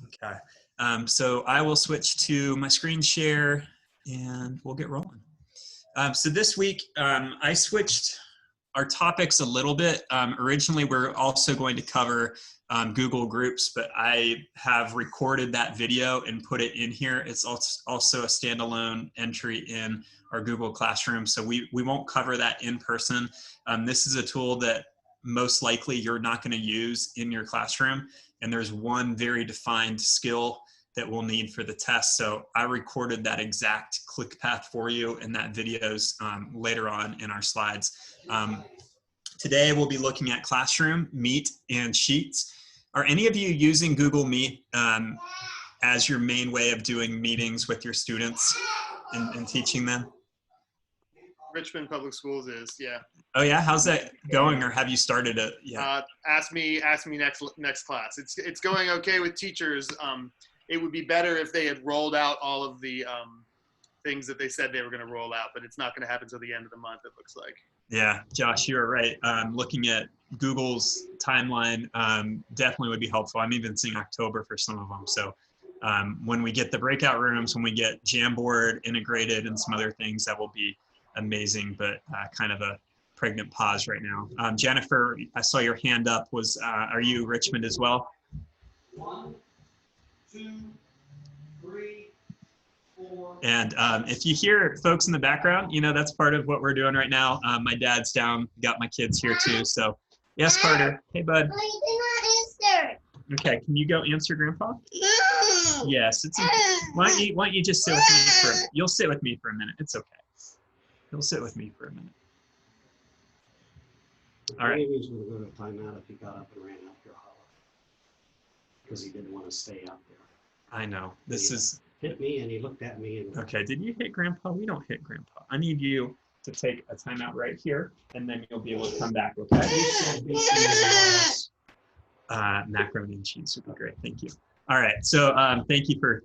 Okay, so I will switch to my screen share and we'll get rolling. So this week I switched our topics a little bit. Originally we're also going to cover Google Groups, but I have recorded that video and put it in here. It's also a standalone entry in our Google Classroom, so we won't cover that in person. This is a tool that most likely you're not going to use in your classroom, and there's one very defined skill that we'll need for the test. So I recorded that exact click path for you, and that video's later on in our slides. Today we'll be looking at Classroom, Meet, and Sheets. Are any of you using Google Meet as your main way of doing meetings with your students and teaching them? Richmond Public Schools is, yeah. Oh yeah, how's that going, or have you started it yet? Ask me next class. It's going okay with teachers. It would be better if they had rolled out all of the things that they said they were going to roll out, but it's not going to happen until the end of the month, it looks like. Yeah, Josh, you were right. Looking at Google's timeline definitely would be helpful. I'm even seeing October for some of them. So when we get the breakout rooms, when we get Jamboard integrated and some other things, that will be amazing, but kind of a pregnant pause right now. Jennifer, I saw your hand up. Are you Richmond as well? 1, 2, 3, 4. And if you hear folks in the background, you know, that's part of what we're doing right now. My dad's down, got my kids here too. So yes, Carter. Hey, bud. I did not answer. Okay, can you go answer Grandpa? No. Yes, it's okay. Why don't you just sit with me you'll sit with me for a minute. It's okay. You'll sit with me for a minute. All right. Maybe he was going to go to timeout if he got up and ran out your hollow. Because he didn't want to stay out there. I know. Hit me and he looked at me and Okay, did you hit Grandpa? We don't hit Grandpa. I need you to take a timeout right here, and then you'll be able to come back, okay? Macaroni and cheese would be great. Thank you. All right, so thank you for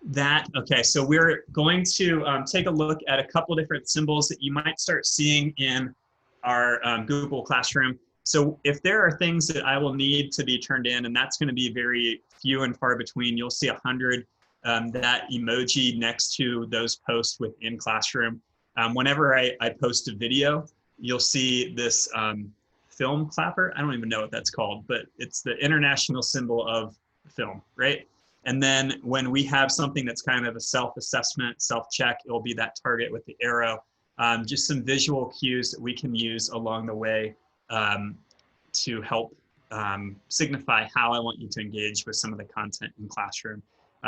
that. Okay, so we're going to take a look at a couple different symbols that you might start seeing in our Google Classroom. So if there are things that I will need to be turned in, and that's going to be very few and far between, you'll see 100 that emoji next to those posts within Classroom. Whenever I post a video, you'll see this film clapper. I don't even know what that's called, but it's the international symbol of film, right? And then when we have something that's kind of a self-assessment, self-check, it'll be that target with the arrow. Just some visual cues that we can use along the way to help signify how I want you to engage with some of the content in Classroom.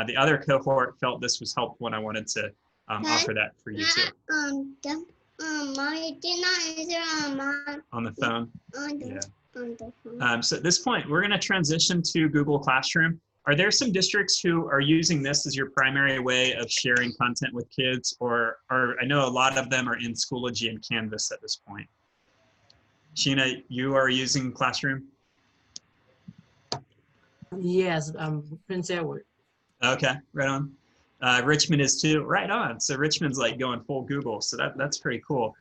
The other cohort felt this was helpful, and I wanted to offer that for you too. I did not answer On the phone? on Yeah. the phone. So at this point, we're going to transition to Google Classroom. Are there some districts who are using this as your primary way of sharing content with kids? Or I know a lot of them are in Schoology and Canvas at this point. Sheena, you are using Classroom? Yes, Prince Edward. Okay, right on. Richmond is too, right on. So Richmond's like going full Google, so that's pretty cool.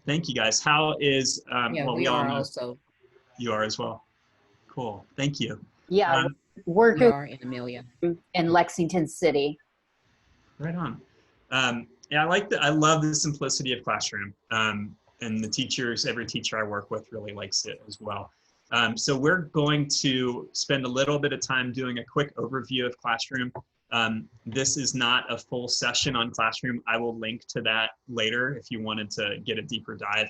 Thank you guys. How is, Yeah, well, we all are know also. you are as well. Cool, thank you. Yeah, We working are in Amelia. in Lexington City. Right on. Yeah, I love the simplicity of Classroom. And the teachers, every teacher I work with really likes it as well. So we're going to spend a little bit of time doing a quick overview of Classroom. This is not a full session on Classroom. I will link to that later if you wanted to get a deeper dive.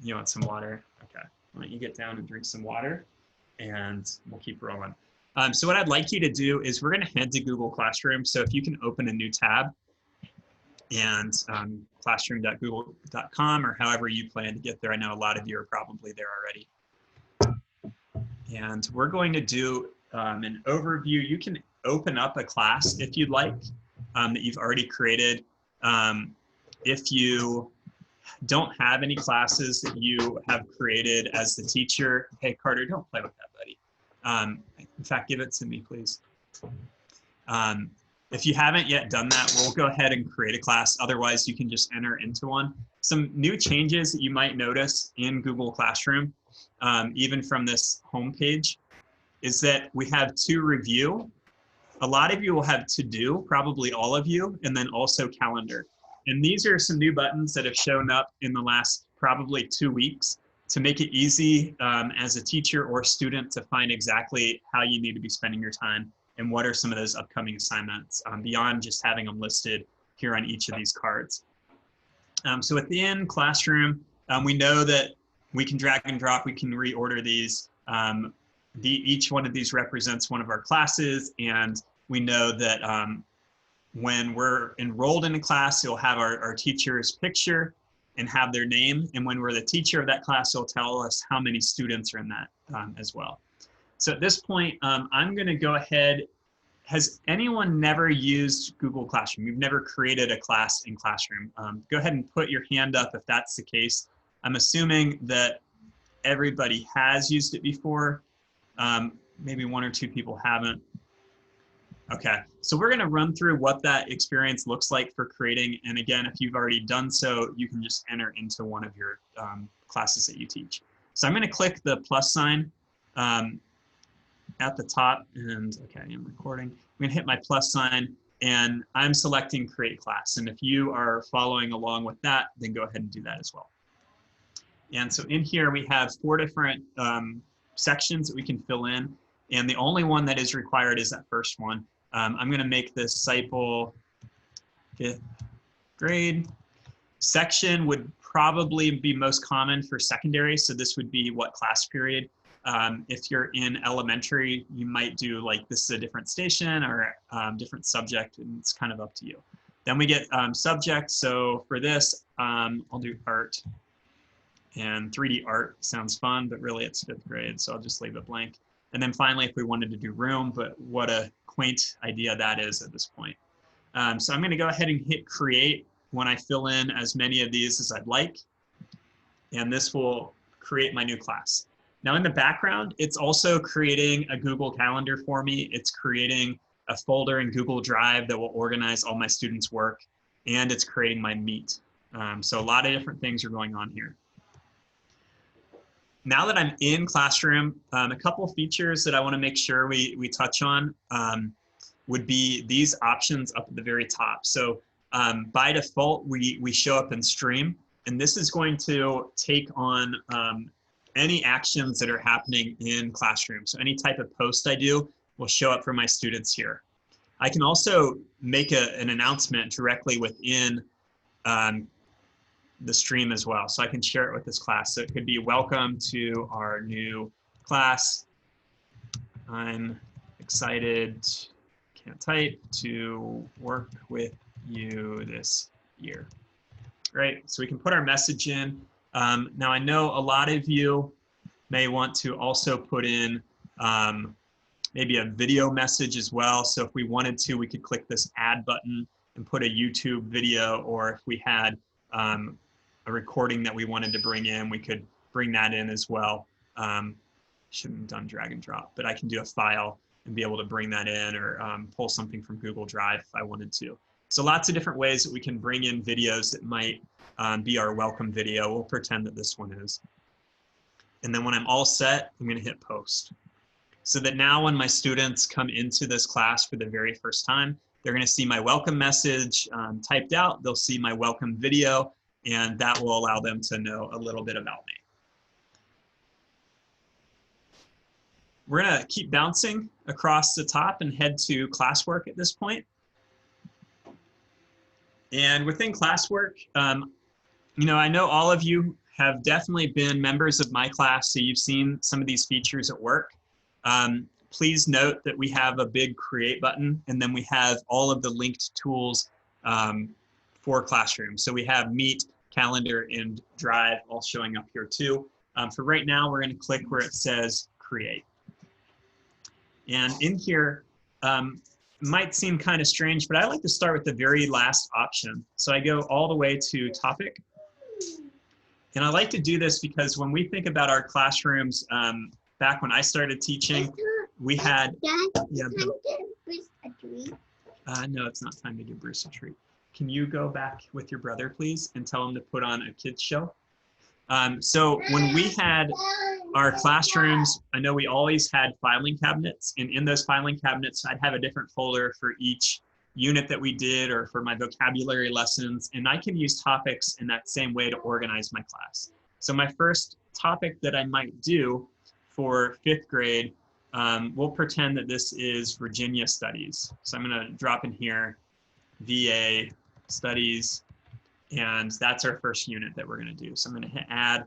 You want some water? Okay, why don't you get down and drink some water, and we'll keep rolling. So what I'd like you to do is we're going to head to Google Classroom. So if you can open a new tab and classroom.google.com or however you plan to get there. I know a lot of you are probably there already. And we're going to do an overview. You can open up a class if you'd like that you've already created. If you don't have any classes that you have created as the teacher, hey Carter, don't play with that, buddy. In fact, give it to me, please. If you haven't yet done that, we'll go ahead and create a class. Otherwise, you can just enter into one. Some new changes that you might notice in Google Classroom, even from this home page. is that we have to review. A lot of you will have to do, probably all of you, and then also calendar. And these are some new buttons that have shown up in the last probably 2 weeks to make it easy as a teacher or student to find exactly how you need to be spending your time and what are some of those upcoming assignments beyond just having them listed here on each of these cards. So within Classroom, we know that we can drag and drop, we can reorder these. Each one of these represents one of our classes, and we know that when we're enrolled in a class, it'll have our teacher's picture and have their name. And when we're the teacher of that class, it'll tell us how many students are in that as well. So at this point, I'm gonna go ahead. Has anyone never used Google Classroom? You've never created a class in Classroom. Go ahead and put your hand up if that's the case. I'm assuming that everybody has used it before. Maybe 1 or 2 people haven't. Okay, so we're gonna run through what that experience looks like for creating. And again, if you've already done so, you can just enter into one of your classes that you teach. So I'm gonna click the plus sign at the top, and okay, I'm recording. I'm gonna hit my plus sign, and I'm selecting create class. And if you are following along with that, then go ahead and do that as well. And so in here, we have 4 different sections that we can fill in. And the only one that is required is that first one. I'm gonna make this Disciple 5th grade. Section would probably be most common for secondary. So this would be what class period. If you're in elementary, you might do like this is a different station or different subject, and it's kind of up to you. Then we get subject. So for this, I'll do art. And 3D art sounds fun, but really it's 5th grade, so I'll just leave it blank. And then finally, if we wanted to do room, but what a quaint idea that is at this point. So I'm gonna go ahead and hit create when I fill in as many of these as I'd like. And this will create my new class. Now in the background, it's also creating a Google Calendar for me. It's creating a folder in Google Drive that will organize all my students' work, and it's creating my Meet. So a lot of different things are going on here. Now that I'm in Classroom, a couple of features that I want to make sure we touch on would be these options up at the very top. So by default, we show up in Stream, and this is going to take on any actions that are happening in Classroom. So any type of post I do will show up for my students here. I can also make an announcement directly within the stream as well. So I can share it with this class. So it could be welcome to our new class. I'm excited, can't type, to work with you this year. Great, so we can put our message in. Now I know a lot of you may want to also put in maybe a video message as well. So if we wanted to, we could click this add button and put a YouTube video, or if we had a recording that we wanted to bring in, we could bring that in as well. Shouldn't have done drag and drop, but I can do a file and be able to bring that in, or pull something from Google Drive if I wanted to. So lots of different ways that we can bring in videos that might be our welcome video. We'll pretend that this one is. And then when I'm all set, I'm gonna hit post. So that now when my students come into this class for the very first time, they're gonna see my welcome message typed out, they'll see my welcome video, and that will allow them to know a little bit about me. We're gonna keep bouncing across the top and head to classwork at this point. And within classwork, you know, I know all of you have definitely been members of my class, so you've seen some of these features at work. Please note that we have a big create button, and then we have all of the linked tools for Classroom. So we have Meet, Calendar, and Drive all showing up here too. For right now, we're gonna click where it says create. And in here, it might seem kind of strange, but I like to start with the very last option. So I go all the way to topic. And I like to do this because when we think about our classrooms, back when I started teaching, we had, yeah, no, it's not time to give Bruce a treat. Can you go back with your brother, please, and tell him to put on a kid's show? So when we had our classrooms, I know we always had filing cabinets, and in those filing cabinets, I'd have a different folder for each unit that we did or for my vocabulary lessons, and I can use topics in that same way to organize my class. So my first topic that I might do for 5th grade, we'll pretend that this is Virginia Studies. So I'm going to drop in here VA Studies, and that's our first unit that we're going to do. So I'm going to hit add,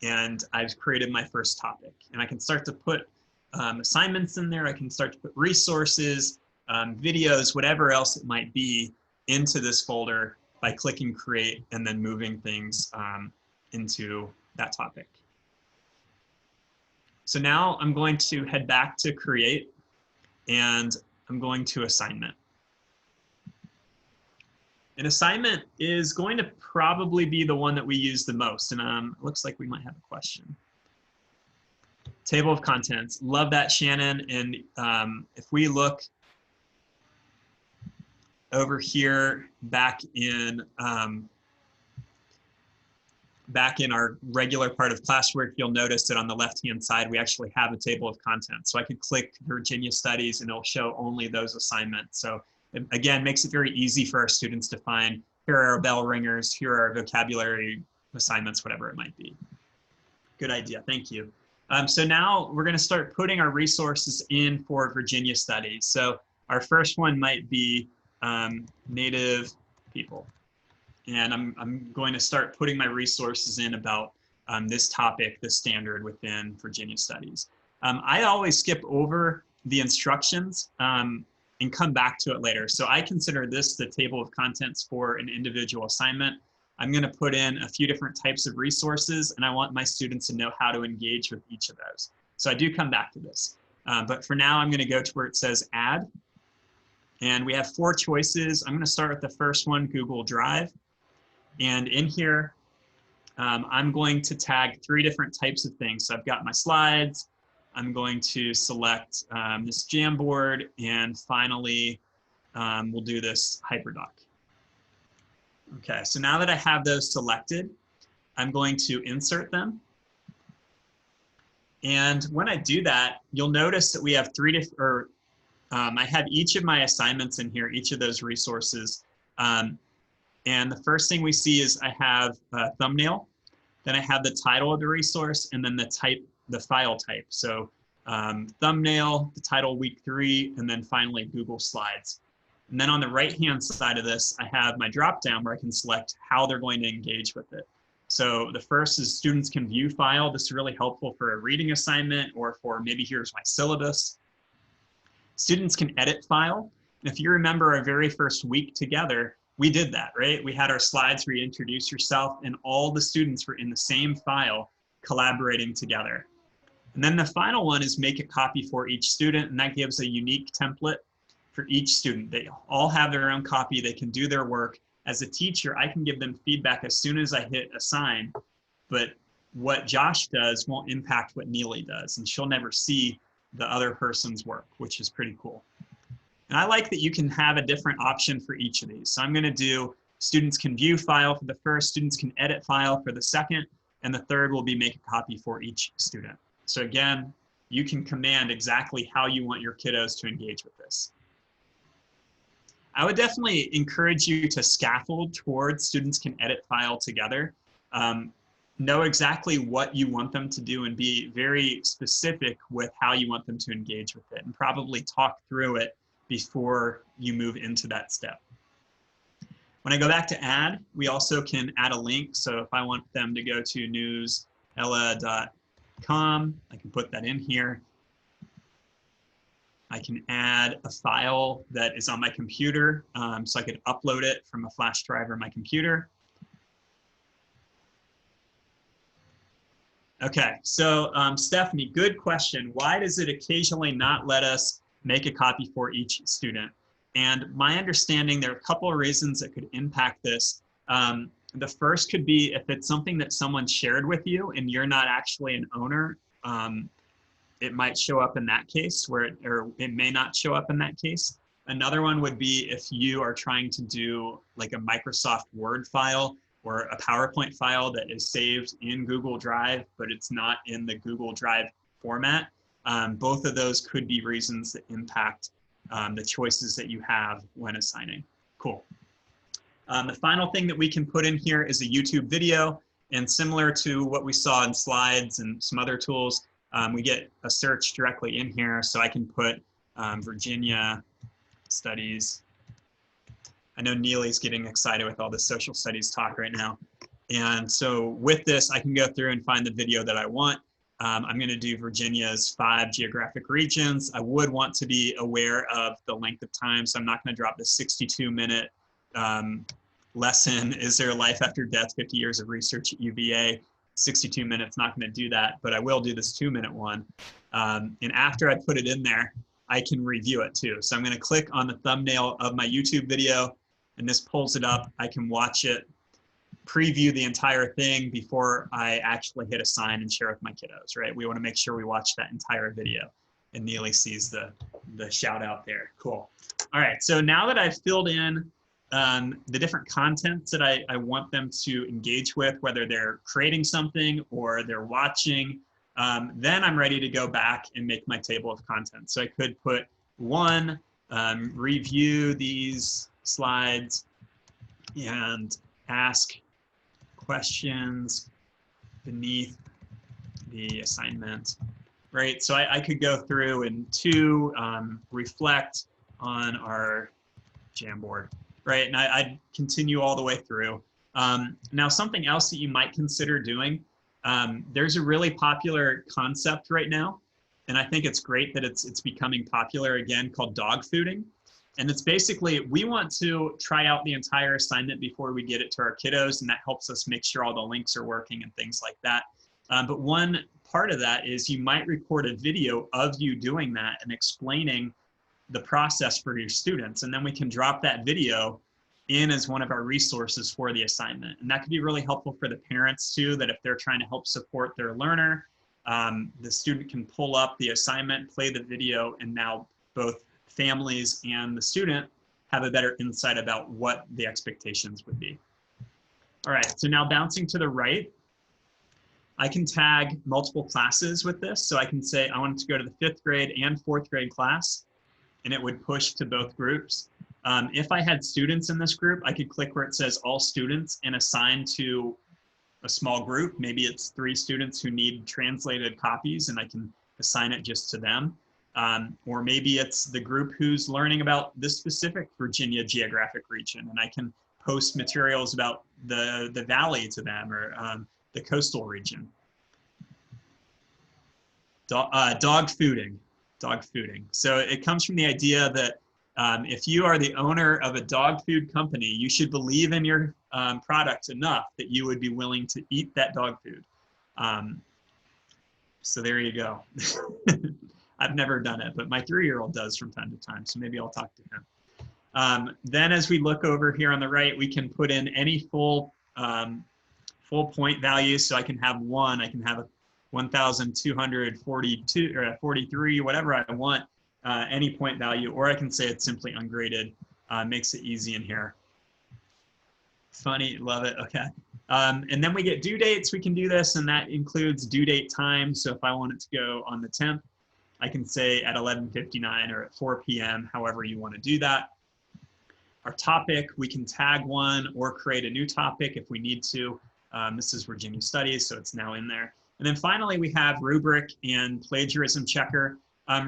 and I've created my first topic, and I can start to put assignments in there. I can start to put resources, videos, whatever else it might be into this folder by clicking create and then moving things into that topic. So now I'm going to head back to create, and I'm going to assignment. An assignment is going to probably be the one that we use the most, and looks like we might have a question. Table of contents, love that, Shannon. And if we look over here back in our regular part of classwork, you'll notice that on the left-hand side, we actually have a table of contents. So I could click Virginia Studies and it'll show only those assignments. So it, again, makes it very easy for our students to find, here are our bell ringers, here are our vocabulary assignments, whatever it might be. Good idea, thank you. So now we're gonna start putting our resources in for Virginia Studies. So our first one might be Native people. And I'm going to start putting my resources in about this topic, this standard within Virginia Studies. I always skip over the instructions and come back to it later. So I consider this the table of contents for an individual assignment. I'm going to put in a few different types of resources, and I want my students to know how to engage with each of those. So I do come back to this. But for now, I'm going to go to where it says add. And we have 4 choices. I'm going to start with the first one, Google Drive. And in here, I'm going to tag 3 different types of things. So I've got my slides. I'm going to select this Jamboard. And finally, we'll do this HyperDoc. Okay, so now that I have those selected, I'm going to insert them. And when I do that, you'll notice that we have 3 different, I have each of my assignments in here, each of those resources. And the first thing we see is I have a thumbnail, then I have the title of the resource, and then the file type. So thumbnail, the title week 3, and then finally Google Slides. And then on the right-hand side of this, I have my drop-down where I can select how they're going to engage with it. So the first is students can view file. This is really helpful for a reading assignment or for maybe here's my syllabus. Students can edit file. And if you remember our very first week together, we did that, right? We had our slides where you introduce yourself and all the students were in the same file collaborating together. And then the final one is make a copy for each student, and that gives a unique template for each student. They all have their own copy, they can do their work. As a teacher, I can give them feedback as soon as I hit assign, but what Josh does won't impact what Neely does, and she'll never see the other person's work, which is pretty cool. And I like that you can have a different option for each of these. So I'm gonna do students can view file for the first, students can edit file for the second, and the third will be make a copy for each student. So again, you can command exactly how you want your kiddos to engage with this. I would definitely encourage you to scaffold towards students can edit file together. Know exactly what you want them to do and be very specific with how you want them to engage with it, and probably talk through it before you move into that step. When I go back to add, we also can add a link. So if I want them to go to newsella.com, I can put that in here. I can add a file that is on my computer, so I could upload it from a flash drive or my computer. Okay, so Stephanie, good question. Why does it occasionally not let us make a copy for each student? And my understanding, there are a couple of reasons that could impact this. The first could be if it's something that someone shared with you and you're not actually an owner, it might show up in that case, or it may not show up in that case. Another one would be if you are trying to do like a Microsoft Word file or a PowerPoint file that is saved in Google Drive, but it's not in the Google Drive format. Both of those could be reasons that impact the choices that you have when assigning. Cool. The final thing that we can put in here is a YouTube video, and similar to what we saw in slides and some other tools, we get a search directly in here, so I can put Virginia studies. I know Neely's getting excited with all this social studies talk right now. And so with this, I can go through and find the video that I want. I'm going to do Virginia's 5 geographic regions. I would want to be aware of the length of time, so I'm not going to drop the 62-minute lesson, Is There a Life After Death? 50 Years of Research at UVA. 62 minutes, not going to do that, but I will do this 2-minute one. And after I put it in there, I can review it too. So I'm going to click on the thumbnail of my YouTube video, and this pulls it up. I can watch it, preview the entire thing before I actually hit assign and share with my kiddos, right? We want to make sure we watch that entire video. And Neely sees the shout out there. Cool. All right, so now that I've filled in the different contents that I want them to engage with, whether they're creating something or they're watching, then I'm ready to go back and make my table of contents. So I could put 1, review these slides and ask questions beneath the assignment, right? So I could go through and 2, reflect on our Jamboard, right? And I'd continue all the way through. Now, something else that you might consider doing, there's a really popular concept right now, and I think it's great that it's becoming popular again, called dog fooding. And it's basically, we want to try out the entire assignment before we get it to our kiddos, and that helps us make sure all the links are working and things like that. But one part of that is you might record a video of you doing that and explaining the process for your students, and then we can drop that video in as one of our resources for the assignment. And that could be really helpful for the parents too, that if they're trying to help support their learner, the student can pull up the assignment, play the video, and now both families and the student have a better insight about what the expectations would be. All right, so now bouncing to the right, I can tag multiple classes with this. So I can say I want it to go to the 5th grade and 4th grade class, and it would push to both groups. If I had students in this group, I could click where it says all students and assign to a small group. Maybe it's 3 students who need translated copies, and I can assign it just to them. Or maybe it's the group who's learning about this specific Virginia geographic region, and I can post materials about the valley to them, or the coastal region. Dog fooding. So it comes from the idea that if you are the owner of a dog food company, you should believe in your product enough that you would be willing to eat that dog food. So there you go. I've never done it, but my 3-year-old does from time to time, so maybe I'll talk to him. Then as we look over here on the right, we can put in any full point values. So I can have 1, I can have a 1,242 or 43, whatever I want, any point value, or I can say it's simply ungraded. Makes it easy in here. Funny, love it, okay. And then we get due dates, we can do this, and that includes due date time. So if I want it to go on the 10th, I can say at 11:59 or at 4 p.m., however you want to do that. Our topic, we can tag one or create a new topic if we need to. This is Virginia Studies, so it's now in there. And then finally, we have rubric and plagiarism checker.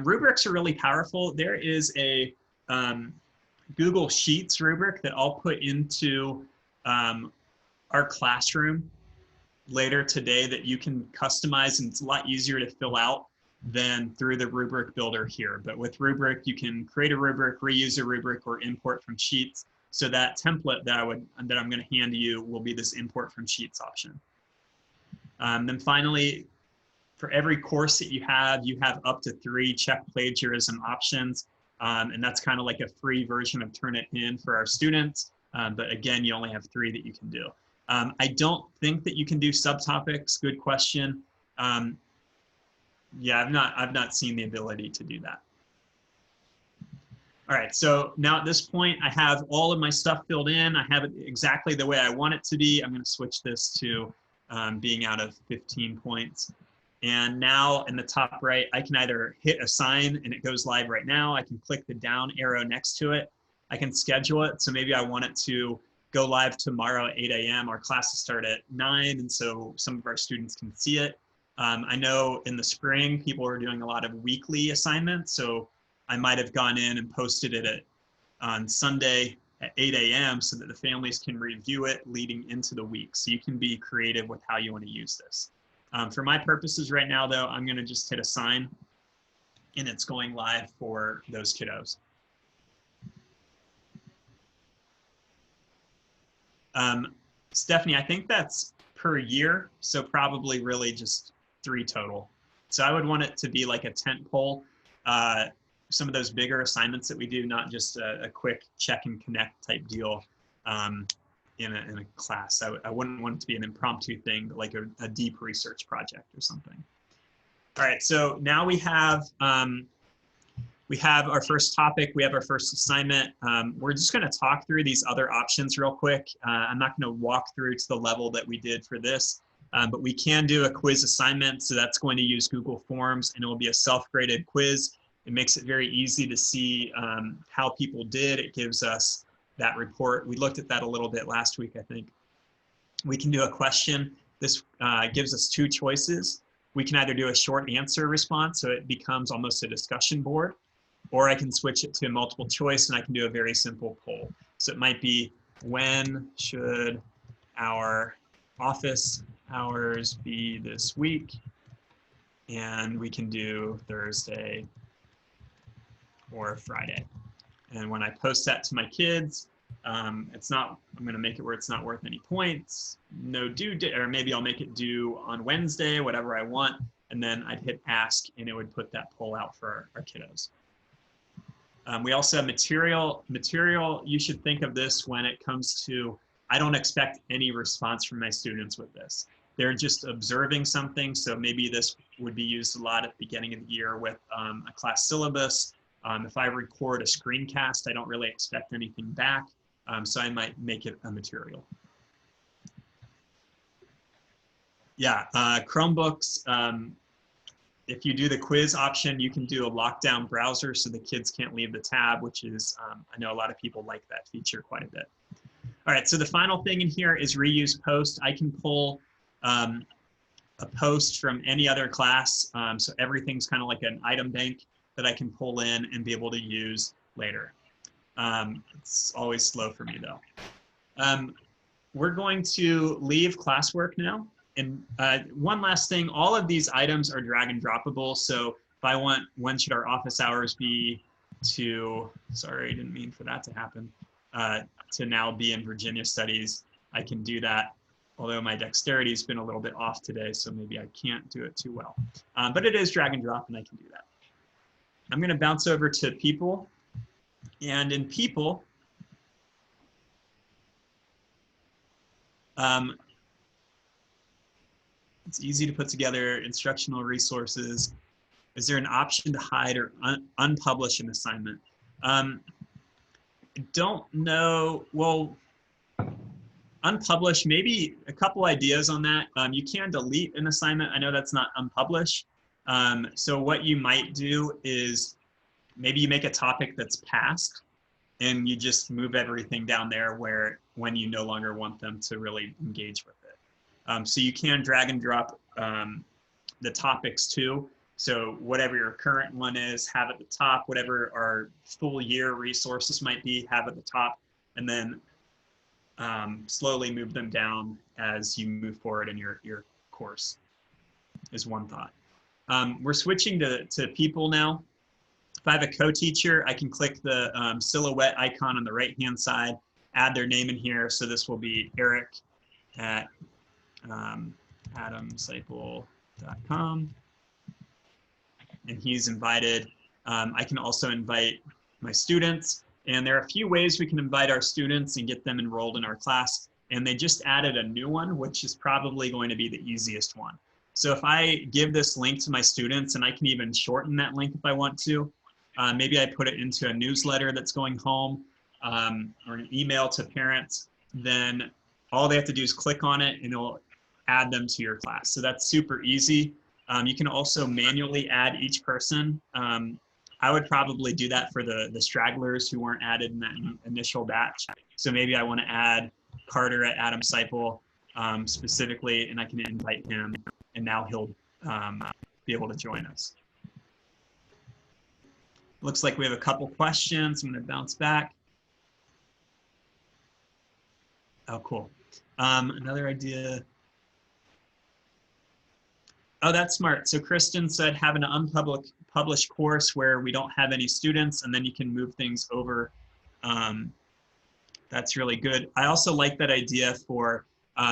Rubrics are really powerful. There is a Google Sheets rubric that I'll put into our classroom later today that you can customize, and it's a lot easier to fill out than through the rubric builder here. But with rubric, you can create a rubric, reuse a rubric, or import from Sheets. So that template that I'm going to hand you will be this import from Sheets option. Then finally, for every course that you have up to 3 check plagiarism options. And that's kind of like a free version of Turnitin for our students. But again, you only have 3 that you can do. I don't think that you can do subtopics. Good question. Yeah, I've not seen the ability to do that. All right, so now at this point, I have all of my stuff filled in. I have it exactly the way I want it to be. I'm going to switch this to being out of 15 points. And now in the top right, I can either hit assign and it goes live right now. I can click the down arrow next to it. I can schedule it. So maybe I want it to go live tomorrow at 8 a.m. Our classes start at 9, and so some of our students can see it. I know in the spring, people are doing a lot of weekly assignments. So I might have gone in and posted it on Sunday at 8 a.m. so that the families can review it leading into the week. So you can be creative with how you want to use this. For my purposes right now, though, I'm going to just hit assign, and it's going live for those kiddos. Stephanie, I think that's per year, so probably really just 3 total. So I would want it to be like a tent pole. Some of those bigger assignments that we do, not just a quick check and connect type deal in a class. I wouldn't want it to be an impromptu thing, but like a deep research project or something. All right, so now we have our first topic, we have our first assignment. We're just gonna talk through these other options real quick. I'm not gonna walk through to the level that we did for this, but we can do a quiz assignment. So that's going to use Google Forms, and it will be a self-graded quiz. It makes it very easy to see how people did. It gives us that report. We looked at that a little bit last week, I think. We can do a question. This gives us 2 choices. We can either do a short answer response, so it becomes almost a discussion board, or I can switch it to multiple choice and I can do a very simple poll. So it might be, when should our office hours be this week? And we can do Thursday or Friday. And when I post that to my kids, I'm gonna make it where it's not worth any points, no due date, or maybe I'll make it due on Wednesday, whatever I want. And then I'd hit ask and it would put that poll out for our kiddos. We also have material. Material, you should think of this when it comes to, I don't expect any response from my students with this. They're just observing something. So maybe this would be used a lot at the beginning of the year with a class syllabus. If I record a screencast, I don't really expect anything back. So I might make it a material. Yeah, Chromebooks, if you do the quiz option, you can do a lockdown browser so the kids can't leave the tab, which is, I know a lot of people like that feature quite a bit. All right, so the final thing in here is reuse post. I can pull a post from any other class. So everything's kind of like an item bank that I can pull in and be able to use later. It's always slow for me though. We're going to leave classwork now. And one last thing, all of these items are drag and droppable. So if I want, when should our office hours be to, sorry, I didn't mean for that to happen, to now be in Virginia studies, I can do that. Although my dexterity has been a little bit off today, so maybe I can't do it too well. But it is drag and drop and I can do that. I'm gonna bounce over to people. And in people, it's easy to put together instructional resources. Is there an option to hide or unpublish an assignment? I don't know. Well, unpublish, maybe a couple ideas on that. You can delete an assignment. I know that's not unpublish. So what you might do is maybe you make a topic that's passed and you just move everything down there where when you no longer want them to really engage with it. So you can drag and drop the topics too. So whatever your current one is, have at the top, whatever our full year resources might be, have at the top, and then slowly move them down as you move forward in your course is one thought. We're switching to people now. If I have a co-teacher, I can click the silhouette icon on the right-hand side, add their name in here. So this will be Eric at adamseipel.com, and he's invited. I can also invite my students, and there are a few ways we can invite our students and get them enrolled in our class, and they just added a new one, which is probably going to be the easiest one. So if I give this link to my students, and I can even shorten that link if I want to, Maybe I put it into a newsletter that's going home or an email to parents. Then all they have to do is click on it and it'll add them to your class. So that's super easy. You can also manually add each person. I would probably do that for the stragglers who weren't added in that initial batch. So maybe I want to add Carter at Adam Seipel specifically, and I can invite him, and now he'll be able to join us. Looks like we have a couple questions. I'm going to bounce back. Oh, cool. Another idea. Oh, that's smart. So Kristen said having an unpublished course where we don't have any students, and then you can move things over. That's really good. I also like that idea for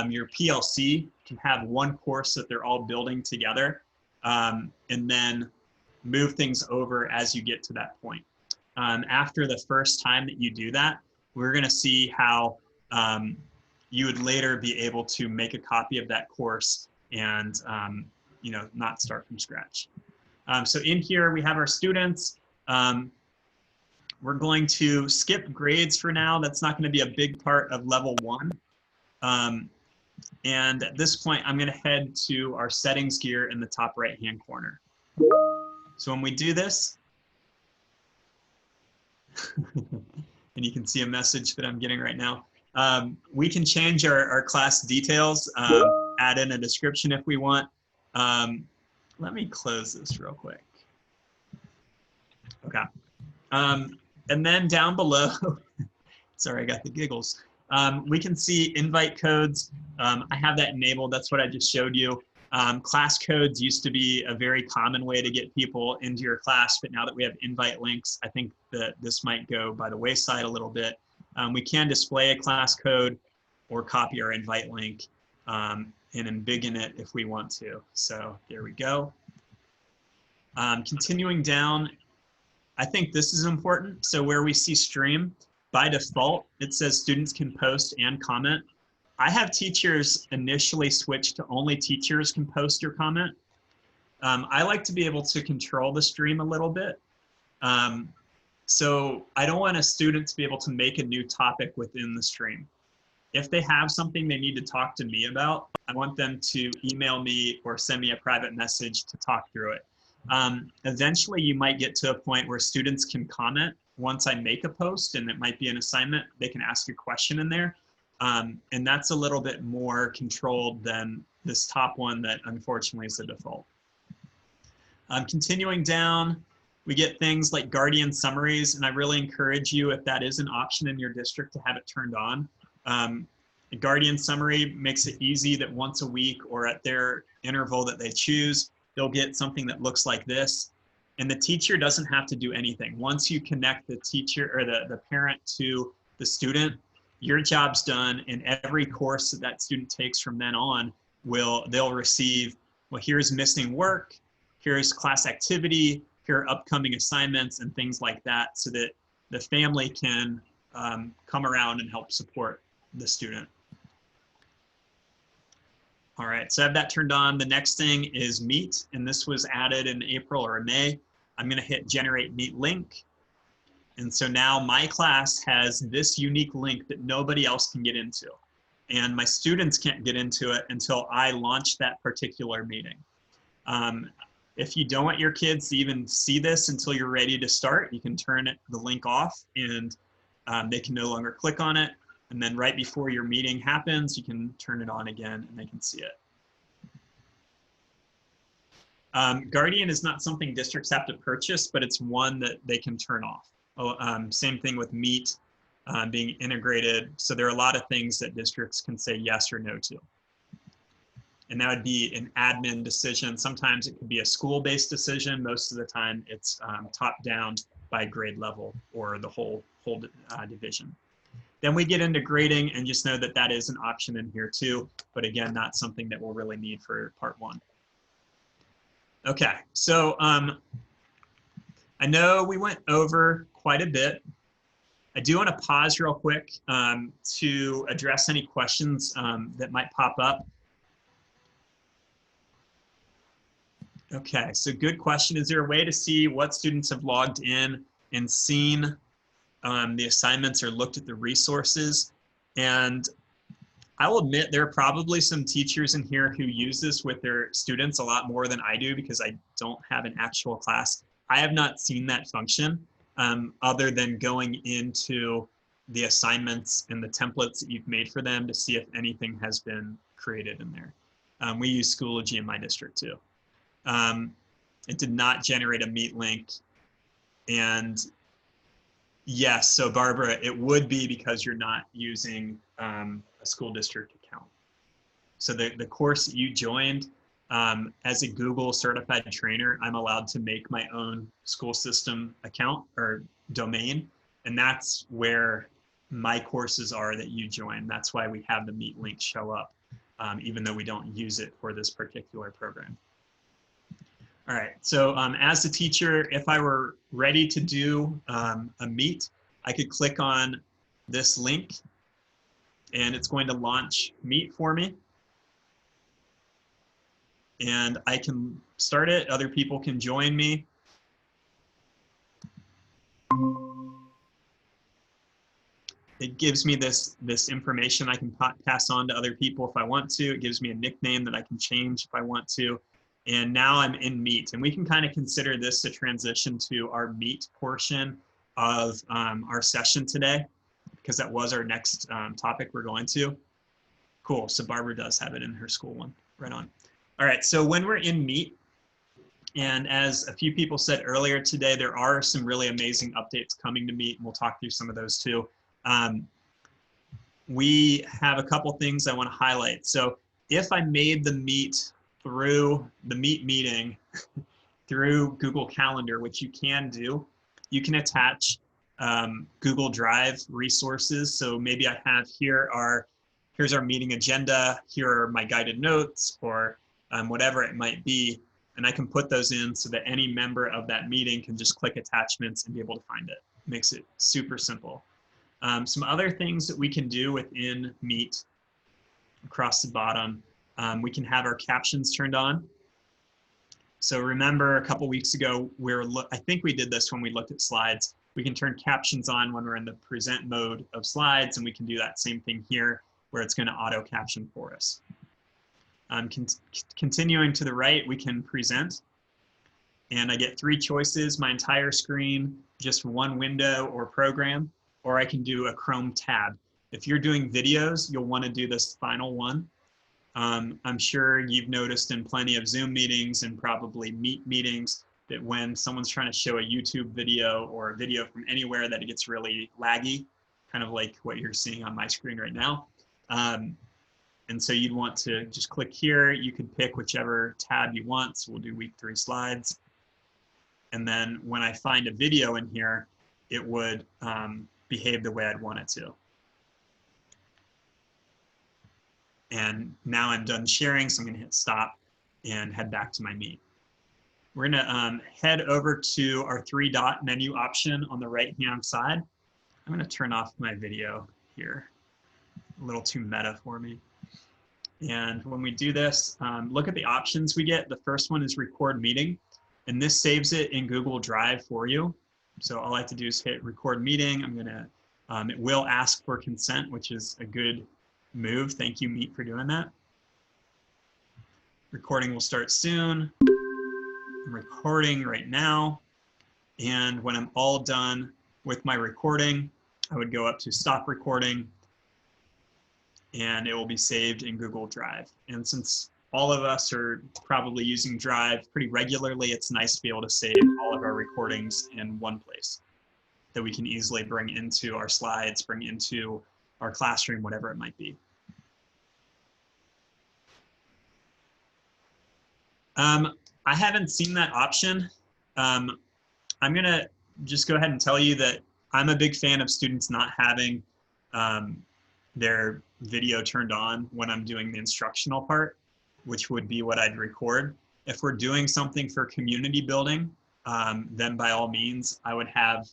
your PLC to have one course that they're all building together, and then move things over as you get to that point. After the first time that you do that, we're going to see how you would later be able to make a copy of that course and you know, not start from scratch. So in here we have our students. We're going to skip grades for now. That's not going to be a big part of level 1. And at this point, I'm going to head to our settings gear in the top right-hand corner. So when we do this, and you can see a message that I'm getting right now, we can change our class details, add in a description if we want. Let me close this real quick. Okay. And then down below, sorry, I got the giggles. We can see invite codes. I have that enabled. That's what I just showed you. Class codes used to be a very common way to get people into your class, but now that we have invite links, I think that this might go by the wayside a little bit. We can display a class code or copy our invite link and embiggen it if we want to. So there we go. Continuing down, I think this is important. So where we see stream, by default, it says students can post and comment. I have teachers initially switch to only teachers can post or comment. I like to be able to control the stream a little bit. So I don't want a student to be able to make a new topic within the stream. If they have something they need to talk to me about, I want them to email me or send me a private message to talk through it. Eventually, you might get to a point where students can comment once I make a post, and it might be an assignment. They can ask a question in there. And that's a little bit more controlled than this top one that unfortunately is the default. Continuing down, we get things like Guardian summaries, and I really encourage you, if that is an option in your district, to have it turned on. A Guardian summary makes it easy that once a week or at their interval that they choose, they'll get something that looks like this. And the teacher doesn't have to do anything. Once you connect the teacher or the parent to the student, your job's done, and every course that that student takes from then on, they'll receive, well, here's missing work, here's class activity, here are upcoming assignments and things like that, so that the family can come around and help support the student. All right, so I have that turned on. The next thing is Meet, and this was added in April or May. I'm gonna hit Generate Meet Link. And so now my class has this unique link that nobody else can get into. And my students can't get into it until I launch that particular meeting. If you don't want your kids to even see this until you're ready to start, you can turn the link off, and they can no longer click on it. And then right before your meeting happens, you can turn it on again and they can see it. Guardian is not something districts have to purchase, but it's one that they can turn off. Same thing with Meet being integrated. So there are a lot of things that districts can say yes or no to. And that would be an admin decision. Sometimes it could be a school-based decision. Most of the time it's top down by grade level or the whole division. Then we get into grading, and just know that that is an option in here too, but again, not something that we'll really need for part 1. Okay, so I know we went over quite a bit. I do want to pause real quick to address any questions that might pop up. Okay, so good question. Is there a way to see what students have logged in and seen the assignments or looked at the resources? And I will admit there are probably some teachers in here who use this with their students a lot more than I do because I don't have an actual class. I have not seen that function other than going into the assignments and the templates that you've made for them to see if anything has been created in there. We use Schoology in my district too. It did not generate a Meet link. And yes, so Barbara, it would be because you're not using a school district account. So the course that you joined, as a Google certified trainer, I'm allowed to make my own school system account or domain. And that's where my courses are that you join. That's why we have the Meet link show up, even though we don't use it for this particular program. All right, so as a teacher, if I were ready to do a Meet, I could click on this link and it's going to launch Meet for me. And I can start it, other people can join me. It gives me this information I can pass on to other people if I want to. It gives me a nickname that I can change if I want to. And now I'm in Meet, and we can kind of consider this a transition to our Meet portion of our session today, because that was our next topic we're going to. Cool, so Barbara does have it in her school one, right on. All right, so when we're in Meet, and as a few people said earlier today, there are some really amazing updates coming to Meet, and we'll talk through some of those too. We have a couple things I want to highlight. So if I made the Meet through the Meet meeting through Google Calendar, which you can do, you can attach Google Drive resources. So maybe I have here's our meeting agenda, here are my guided notes, or whatever it might be. And I can put those in so that any member of that meeting can just click attachments and be able to find it. Makes it super simple. Some other things that we can do within Meet across the bottom, we can have our captions turned on. So remember a couple weeks ago, I think we did this when we looked at slides. We can turn captions on when we're in the present mode of slides, and we can do that same thing here where it's going to auto caption for us. Continuing to the right, we can present. And I get 3 choices, my entire screen, just one window or program, or I can do a Chrome tab. If you're doing videos, you'll want to do this final one. I'm sure you've noticed in plenty of Zoom meetings and probably Meet meetings that when someone's trying to show a YouTube video or a video from anywhere, that it gets really laggy, kind of like what you're seeing on my screen right now. And so you'd want to just click here. You could pick whichever tab you want. So we'll do week 3 slides. And then when I find a video in here, it would behave the way I'd want it to. And now I'm done sharing, so I'm gonna hit stop and head back to my Meet. We're gonna head over to our 3-dot menu option on the right-hand side. I'm gonna turn off my video here. A little too meta for me. And when we do this, look at the options we get. The first one is record meeting, and this saves it in Google Drive for you. So all I have to do is hit record meeting. I'm gonna, it will ask for consent, which is a good move. Thank you, Meet, for doing that. Recording will start soon. I'm recording right now. And when I'm all done with my recording, I would go up to stop recording, and it will be saved in Google Drive. And since all of us are probably using Drive pretty regularly, it's nice to be able to save all of our recordings in one place that we can easily bring into our slides, bring into our classroom, whatever it might be. I haven't seen that option. I'm gonna just go ahead and tell you that I'm a big fan of students not having their video turned on when I'm doing the instructional part, which would be what I'd record. If we're doing something for community building, then by all means, I would have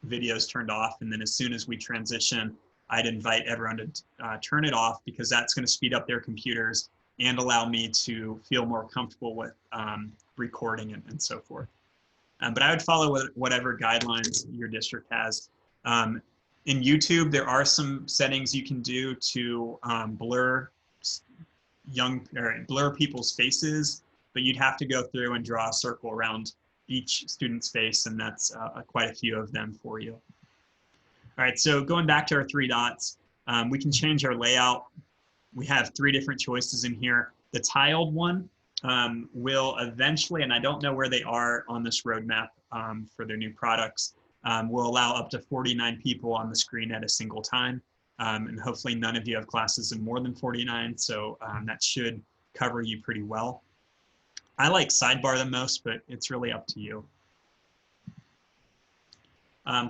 videos turned off. And then as soon as we transition, I'd invite everyone to turn it off, because that's going to speed up their computers and allow me to feel more comfortable with recording and so forth. But I would follow whatever guidelines your district has. In YouTube, there are some settings you can do to blur people's faces, but you'd have to go through and draw a circle around each student's face, and that's quite a few of them for you. All right, so going back to our 3 dots, we can change our layout. We have 3 different choices in here. The tiled one will eventually, and I don't know where they are on this roadmap for their new products, will allow up to 49 people on the screen at a single time. And hopefully none of you have classes of more than 49, so that should cover you pretty well. I like sidebar the most, but it's really up to you.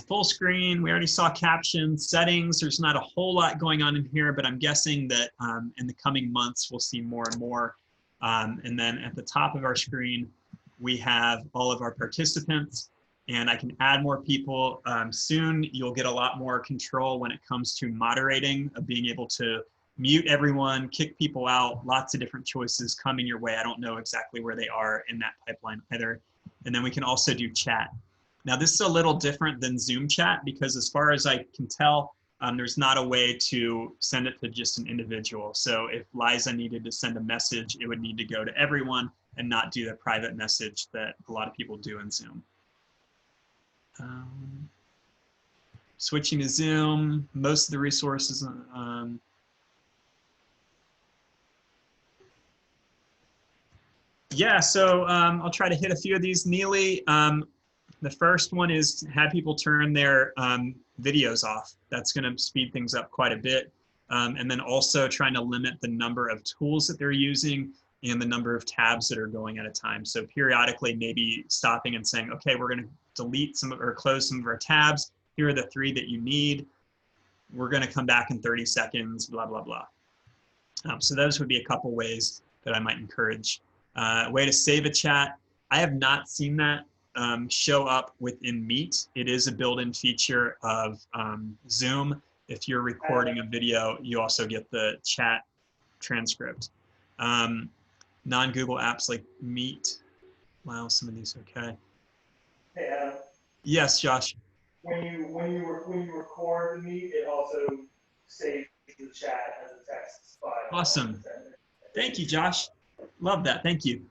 Full screen, we already saw captions, settings. There's not a whole lot going on in here, but I'm guessing that in the coming months, we'll see more and more. And then at the top of our screen, we have all of our participants, and I can add more people. Soon, you'll get a lot more control when it comes to moderating, of being able to mute everyone, kick people out, lots of different choices coming your way. I don't know exactly where they are in that pipeline either. And then we can also do chat. Now, this is a little different than Zoom chat because as far as I can tell, there's not a way to send it to just an individual. So if Liza needed to send a message, it would need to go to everyone and not do the private message that a lot of people do in Zoom. Switching to Zoom, most of the resources. Yeah, so I'll try to hit a few of these. Neely, the first one is to have people turn their videos off. That's going to speed things up quite a bit. And then also trying to limit the number of tools that they're using and the number of tabs that are going at a time. So periodically maybe stopping and saying, okay, we're going to delete some or close some of our tabs. Here are the 3 that you need. We're going to come back in 30 seconds, blah, blah, blah. So those would be a couple ways that I might encourage. Way to save a chat. I have not seen that show up within Meet. It is a built-in feature of Zoom. If you're recording a video, you also get the chat transcript. Non-Google apps like Meet. Wow, some of these, okay. Hey, Adam. Yes, Josh. When you record the Meet, it also saves the chat as a text file. Awesome. Thank you, Josh. Love that. Thank you.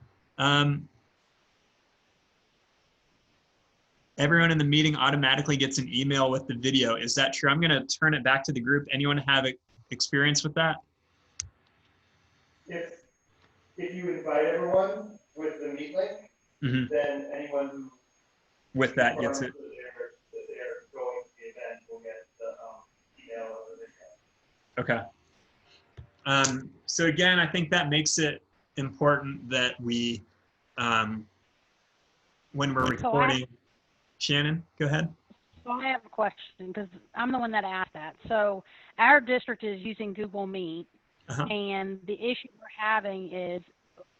Everyone in the meeting automatically gets an email with the video. Is that true? I'm going to turn it back to the group. Anyone have experience with that? If you invite everyone with the Meet link, then anyone who with that gets it. That they're going to the event will get the email of the video. Okay. So again, I think that makes it important that we, when we're recording, Shannon, go ahead. So I have a question because I'm the one that asked that. So our district is using Google Meet, and the issue we're having is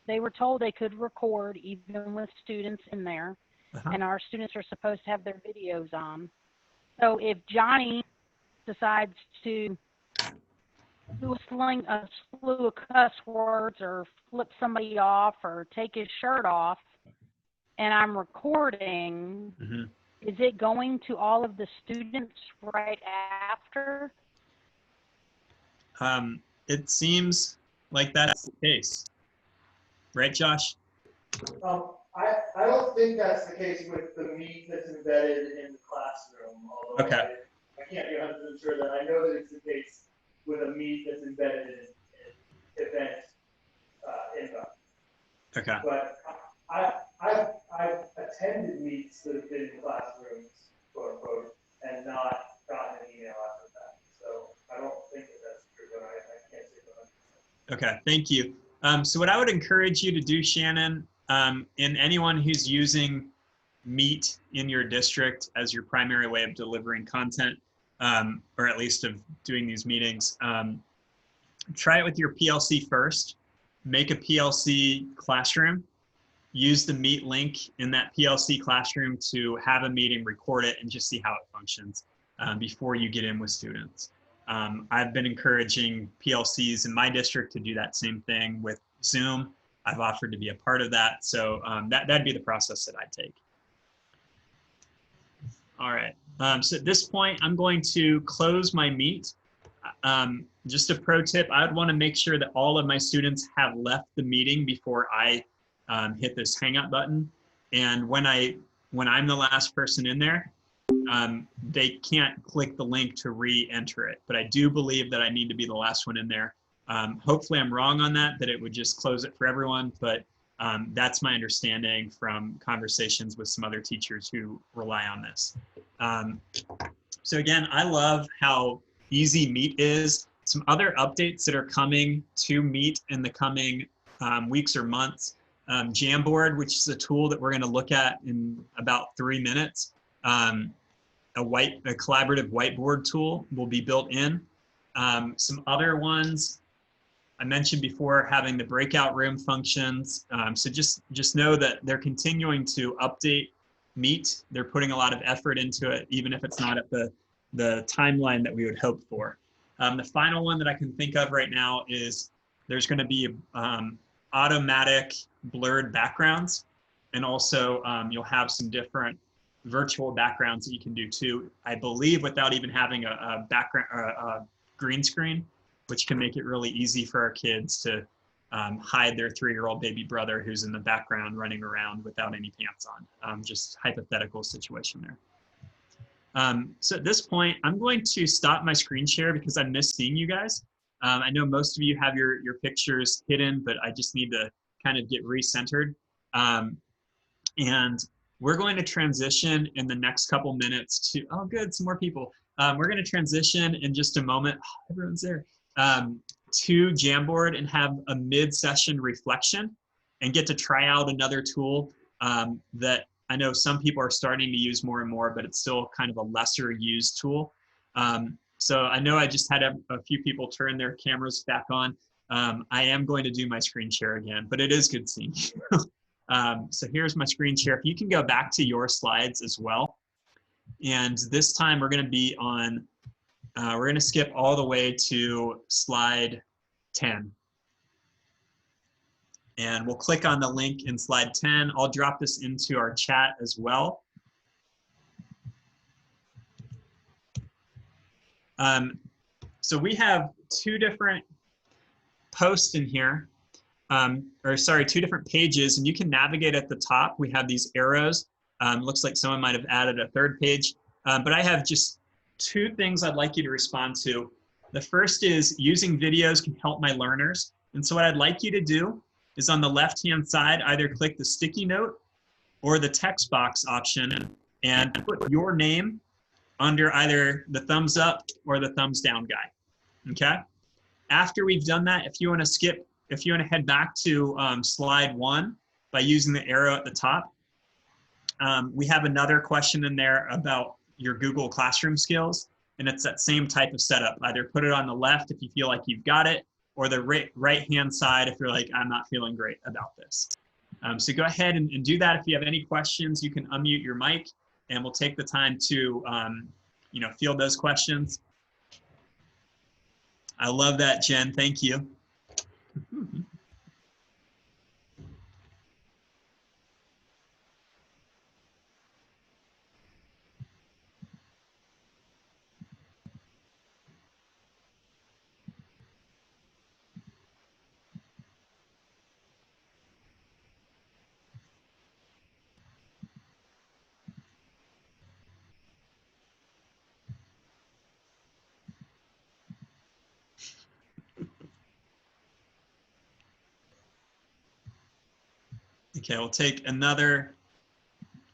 they were told they could record even with students in there, and our students are supposed to have their videos on. So if Johnny decides to do a slew of cuss words or flip somebody off or take his shirt off, and I'm recording, is it going to all of the students right after? It seems like that's the case. Right, Josh? I don't think that's the case with the Meet that's embedded in the classroom. Although Okay. I can't be 100% sure that. I know that it's the case with a Meet that's embedded in event info. Okay. But I've attended Meets that have been in classrooms, quote unquote, and not gotten an email after that. So I don't think that that's true, but I can't say 100%. Okay, thank you. So what I would encourage you to do, Shannon, and anyone who's using Meet in your district as your primary way of delivering content, or at least of doing these meetings, try it with your PLC first. Make a PLC classroom. Use the Meet link in that PLC classroom to have a meeting, record it, and just see how it functions before you get in with students. I've been encouraging PLCs in my district to do that same thing with Zoom. I've offered to be a part of that. So that'd be the process that I'd take. All right. So at this point, I'm going to close my Meet. Just a pro tip, I would want to make sure that all of my students have left the meeting before I hit this hang up button. And when I'm the last person in there, they can't click the link to re-enter it. But I do believe that I need to be the last one in there. Hopefully I'm wrong on that it would just close it for everyone, but that's my understanding from conversations with some other teachers who rely on this. So again, I love how easy Meet is. Some other updates that are coming to Meet in the coming weeks or months. Jamboard, which is a tool that we're going to look at in about 3 minutes. A collaborative whiteboard tool will be built in. Some other ones I mentioned before, having the breakout room functions. So just know that they're continuing to update Meet. They're putting a lot of effort into it, even if it's not at the timeline that we would hope for. The final one that I can think of right now is there's going to be automatic blurred backgrounds, and also you'll have some different virtual backgrounds that you can do too, I believe, without even having a background or a green screen, which can make it really easy for our kids to hide their 3-year-old baby brother who's in the background running around without any pants on. Just hypothetical situation there. So at this point, I'm going to stop my screen share because I miss seeing you guys. I know most of you have your pictures hidden, but I just need to kind of get recentered. And we're going to transition in the next couple minutes to, oh good, some more people. We're going to transition in just a moment, oh, everyone's there, to Jamboard and have a mid-session reflection and get to try out another tool that I know some people are starting to use more and more, but it's still kind of a lesser used tool. So I know I just had a few people turn their cameras back on. I am going to do my screen share again, but it is good seeing you. So here's my screen share. If you can go back to your slides as well. And this time we're going to be on, we're going to skip all the way to slide 10. And we'll click on the link in slide 10. I'll drop this into our chat as well. So we have 2 different posts in here, two different pages, and you can navigate at the top. We have these arrows. Looks like someone might have added a 3rd page, but I have just 2 things I'd like you to respond to. The first is using videos can help my learners. And so what I'd like you to do is on the left-hand side, either click the sticky note or the text box option and put your name under either the thumbs up or the thumbs down guy, okay? After we've done that, if you wanna head back to slide 1 by using the arrow at the top, we have another question in there about your Google Classroom skills, and it's that same type of setup. Either put it on the left if you feel like you've got it, or the right-hand side if you're like, I'm not feeling great about this. So go ahead and do that. If you have any questions, you can unmute your mic, and we'll take the time to field those questions. I love that, Jen. Thank you. Okay, we'll take another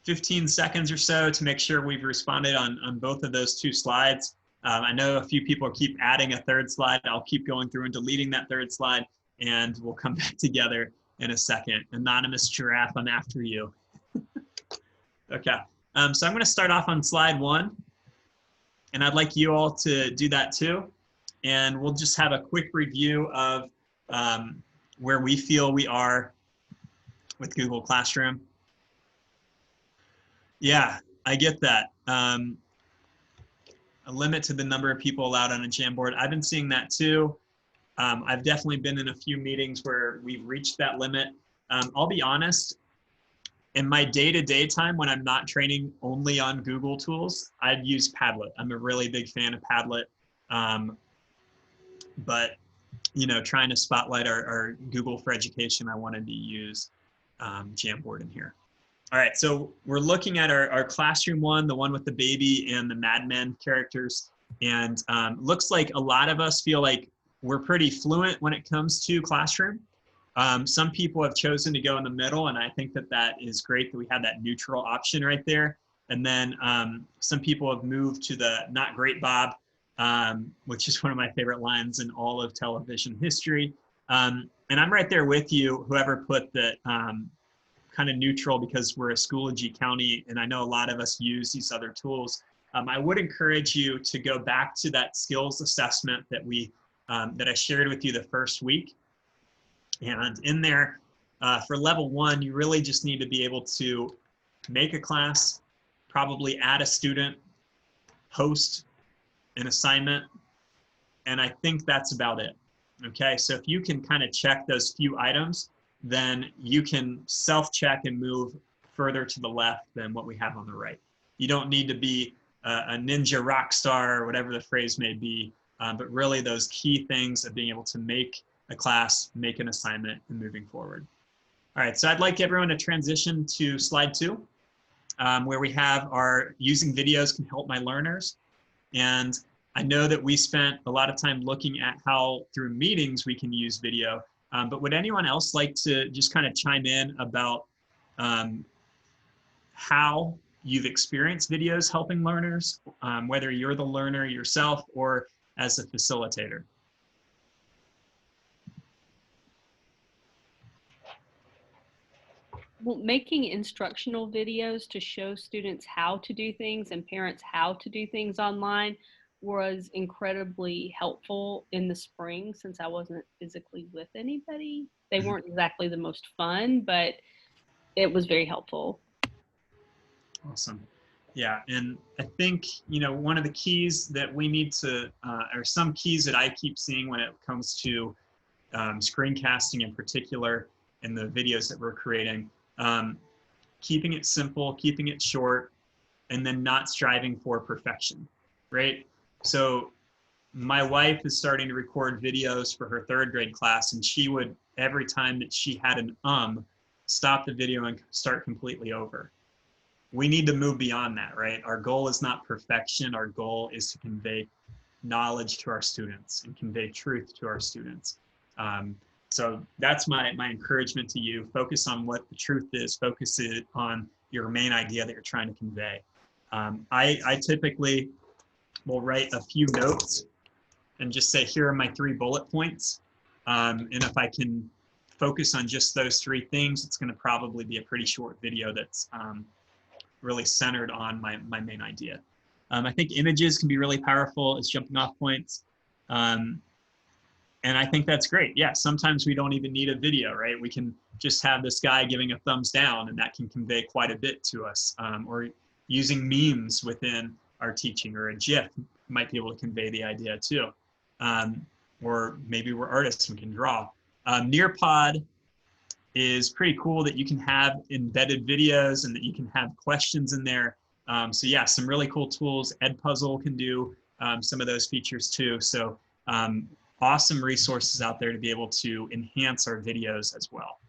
15 seconds or so to make sure we've responded on both of those 2 slides. I know a few people keep adding a 3rd slide. I'll keep going through and deleting that 3rd slide, and we'll come back together in a second. Anonymous Giraffe, I'm after you. Okay, so I'm gonna start off on slide 1, and I'd like you all to do that too. And we'll just have a quick review of where we feel we are with Google Classroom. Yeah, I get that. A limit to the number of people allowed on a Jamboard. I've been seeing that too. I've definitely been in a few meetings where we've reached that limit. I'll be honest, in my day-to-day time when I'm not training only on Google tools, I'd use Padlet. I'm a really big fan of Padlet. But, you know, trying to spotlight our Google for Education, I wanted to use Jamboard in here. All right, so we're looking at our classroom one, the one with the baby and the Mad Men characters. And looks like a lot of us feel like we're pretty fluent when it comes to classroom. Some people have chosen to go in the middle, and I think that that is great that we have that neutral option right there. And then some people have moved to the not great, Bob, which is one of my favorite lines in all of television history. And I'm right there with you, whoever put the kind of neutral, because we're a Schoology county, and I know a lot of us use these other tools. I would encourage you to go back to that skills assessment that I shared with you the first week. And in there, for level 1, you really just need to be able to make a class, probably add a student, host an assignment, and I think that's about it. Okay, so if you can kind of check those few items, then you can self-check and move further to the left than what we have on the right. You don't need to be a ninja rock star or whatever the phrase may be, but really those key things of being able to make a class, make an assignment, and moving forward. All right, so I'd like everyone to transition to slide 2, where we have our using videos can help my learners. And I know that we spent a lot of time looking at how through meetings we can use video, but would anyone else like to just kind of chime in about how you've experienced videos helping learners, whether you're the learner yourself or as a facilitator? Well, making instructional videos to show students how to do things and parents how to do things online was incredibly helpful in the spring, since I wasn't physically with anybody. They weren't exactly the most fun, but it was very helpful. Awesome. Yeah, and I think, you know, one of the keys that we need to, or some keys that I keep seeing when it comes to screencasting in particular, in the videos that we're creating, keeping it simple, keeping it short, and then not striving for perfection, right? So my wife is starting to record videos for her 3rd grade class, and she would, every time that she had an stop the video and start completely over. We need to move beyond that, right? Our goal is not perfection. Our goal is to convey knowledge to our students and convey truth to our students. So that's my encouragement to you. Focus on what the truth is. Focus it on your main idea that you're trying to convey. I typically will write a few notes and just say, here are my 3 bullet points. And if I can focus on just those 3 things, it's going to probably be a pretty short video that's really centered on my main idea. I think images can be really powerful as jumping off points. And I think that's great. Yeah, sometimes we don't even need a video, right? We can just have this guy giving a thumbs down, and that can convey quite a bit to us. Or using memes within our teaching, or a GIF might be able to convey the idea too. Or maybe we're artists and we can draw. Nearpod is pretty cool that you can have embedded videos and that you can have questions in there. So yeah, some really cool tools. Edpuzzle can do some of those features too. So awesome resources out there to be able to enhance our videos as well.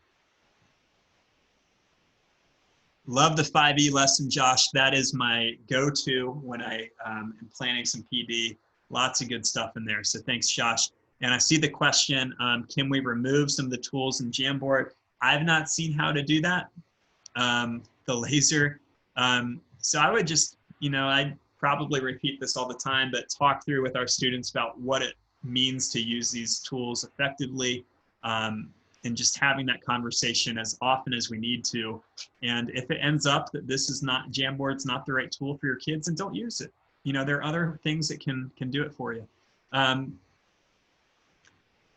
Love the 5E lesson, Josh. That is my go-to when I am planning some PD. Lots of good stuff in there. So thanks, Josh. And I see the question, can we remove some of the tools in Jamboard? I've not seen how to do that, the laser. So I would just, you know, I'd probably repeat this all the time, but talk through with our students about what it means to use these tools effectively, and just having that conversation as often as we need to. And if it ends up that this is not, Jamboard's not the right tool for your kids, then don't use it. You know, there are other things that can do it for you.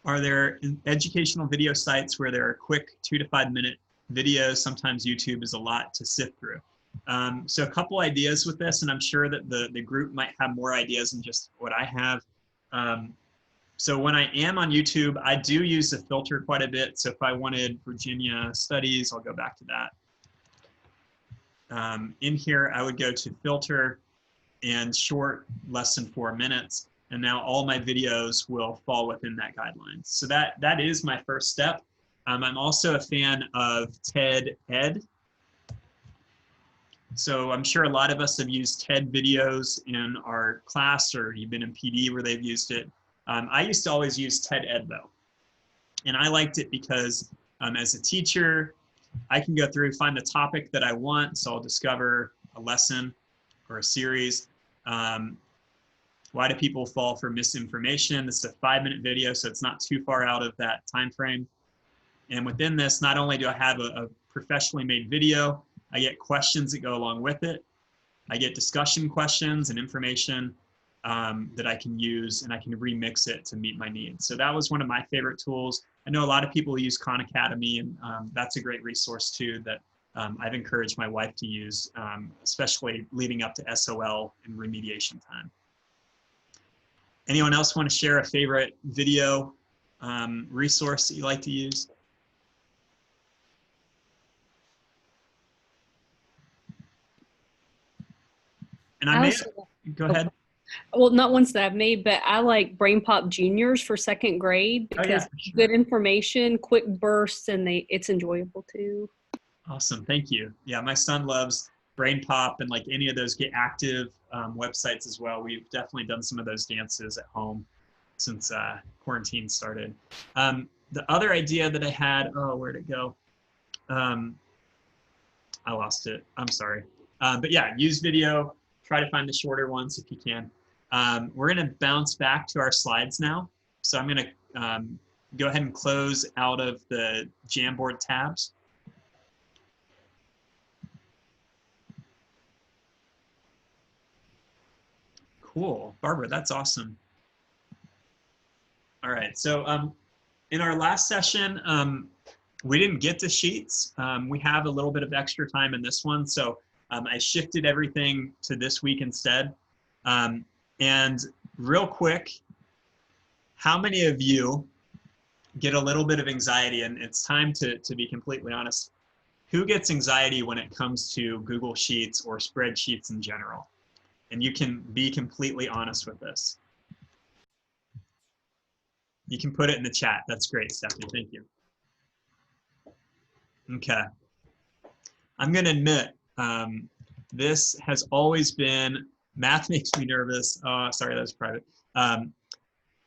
Are there educational video sites where there are quick 2 to 5 minute videos? Sometimes YouTube is a lot to sift through. So a couple ideas with this, and I'm sure that the group might have more ideas than just what I have. So when I am on YouTube, I do use the filter quite a bit. So if I wanted Virginia studies, I'll go back to that. In here, I would go to filter and short, less than 4 minutes. And now all my videos will fall within that guideline. So that is my first step. I'm also a fan of TED Ed. So I'm sure a lot of us have used TED videos in our class, or you've been in PD where they've used it. I used to always use TED Ed though. And I liked it because as a teacher, I can go through, find the topic that I want. So I'll discover a lesson or a series. Why do people fall for misinformation? This is a 5-minute video, so it's not too far out of that time frame. And within this, not only do I have a professionally made video, I get questions that go along with it. I get discussion questions and information that I can use, and I can remix it to meet my needs. So that was one of my favorite tools. I know a lot of people use Khan Academy, and that's a great resource too that I've encouraged my wife to use, especially leading up to SOL and remediation time. Anyone else want to share a favorite video resource that you like to use? And I may, go ahead. Well, not ones that I've made, but I like Brain Pop Juniors for 2nd grade because good information, quick bursts, and it's enjoyable too. Awesome, thank you. Yeah, my son loves Brain Pop and like any of those Get Active websites as well. We've definitely done some of those dances at home since quarantine started. The other idea that I had, oh, where'd it go? I lost it, I'm sorry. But yeah, use video, try to find the shorter ones if you can. We're gonna bounce back to our slides now. So I'm gonna go ahead and close out of the Jamboard tabs. Cool, Barbara, that's awesome. All right, so in our last session, we didn't get to sheets. We have a little bit of extra time in this one, so I shifted everything to this week instead. And real quick, how many of you get a little bit of anxiety? And it's time to be completely honest. Who gets anxiety when it comes to Google Sheets or spreadsheets in general? And you can be completely honest with this. You can put it in the chat. That's great, Stephanie. Thank you. Okay. I'm going to admit, this has always been, math makes me nervous. Oh, sorry, that was private.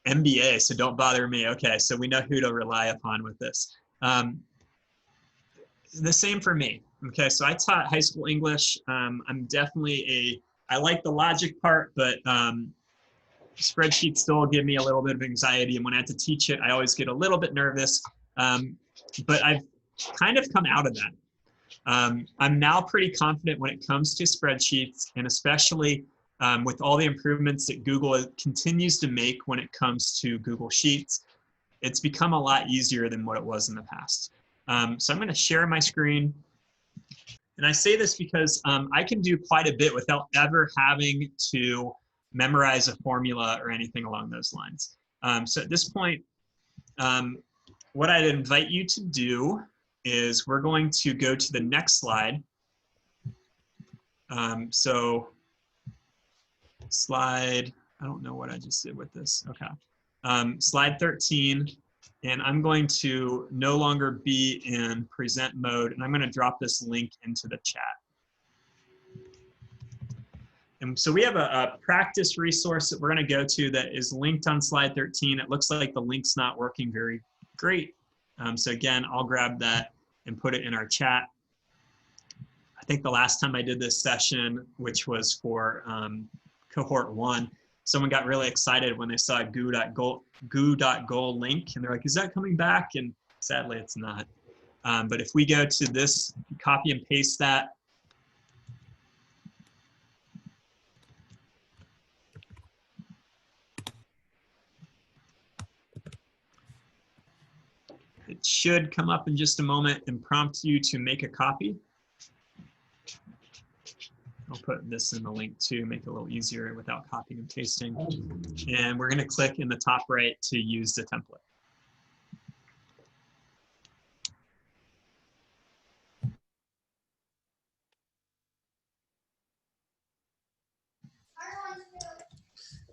MBA, so don't bother me. Okay, so we know who to rely upon with this. The same for me. Okay, so I taught high school English. I'm definitely I like the logic part, but spreadsheets still give me a little bit of anxiety. And when I have to teach it, I always get a little bit nervous. But I've kind of come out of that. I'm now pretty confident when it comes to spreadsheets, and especially with all the improvements that Google continues to make when it comes to Google Sheets. It's become a lot easier than what it was in the past. So I'm going to share my screen. And I say this because I can do quite a bit without ever having to memorize a formula or anything along those lines. So at this point, what I'd invite you to do is we're going to go to the next slide. So slide, I don't know what I just did with this. Okay. Slide 13. And I'm going to no longer be in present mode, and I'm going to drop this link into the chat. And so we have a practice resource that we're going to go to that is linked on slide 13. It looks like the link's not working very great. So again, I'll grab that and put it in our chat. I think the last time I did this session, which was for cohort 1, someone got really excited when they saw a goo.goal link, and they're like, is that coming back? And sadly, it's not. But if we go to this, copy and paste that. It should come up in just a moment and prompt you to make a copy. I'll put this in the link too, make it a little easier without copying and pasting. And we're going to click in the top right to use the template.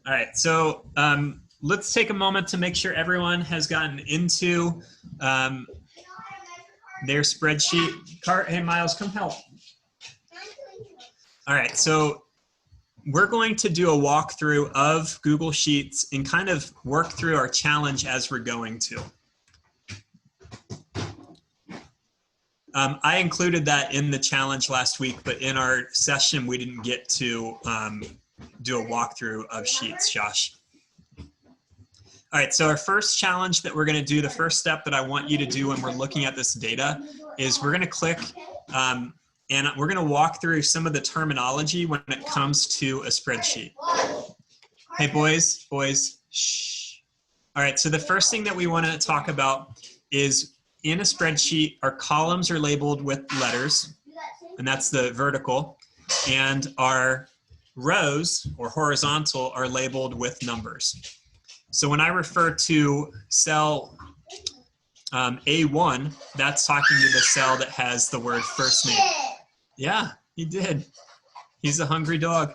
All right, so let's take a moment to make sure everyone has gotten into their spreadsheet. Hey, Miles, come help. All right, so we're going to do a walkthrough of Google Sheets and kind of work through our challenge as we're going to. I included that in the challenge last week, but in our session, we didn't get to do a walkthrough of Sheets, Josh. All right, so our first challenge that we're gonna do, the first step that I want you to do when we're looking at this data is we're gonna click and we're gonna walk through some of the terminology when it comes to a spreadsheet. Hey, boys, shh. All right, so the first thing that we wanna talk about is in a spreadsheet, our columns are labeled with letters, and that's the vertical, and our rows or horizontal are labeled with numbers. So when I refer to cell A1, that's talking to the cell that has the word first name. Yeah, he did. He's a hungry dog.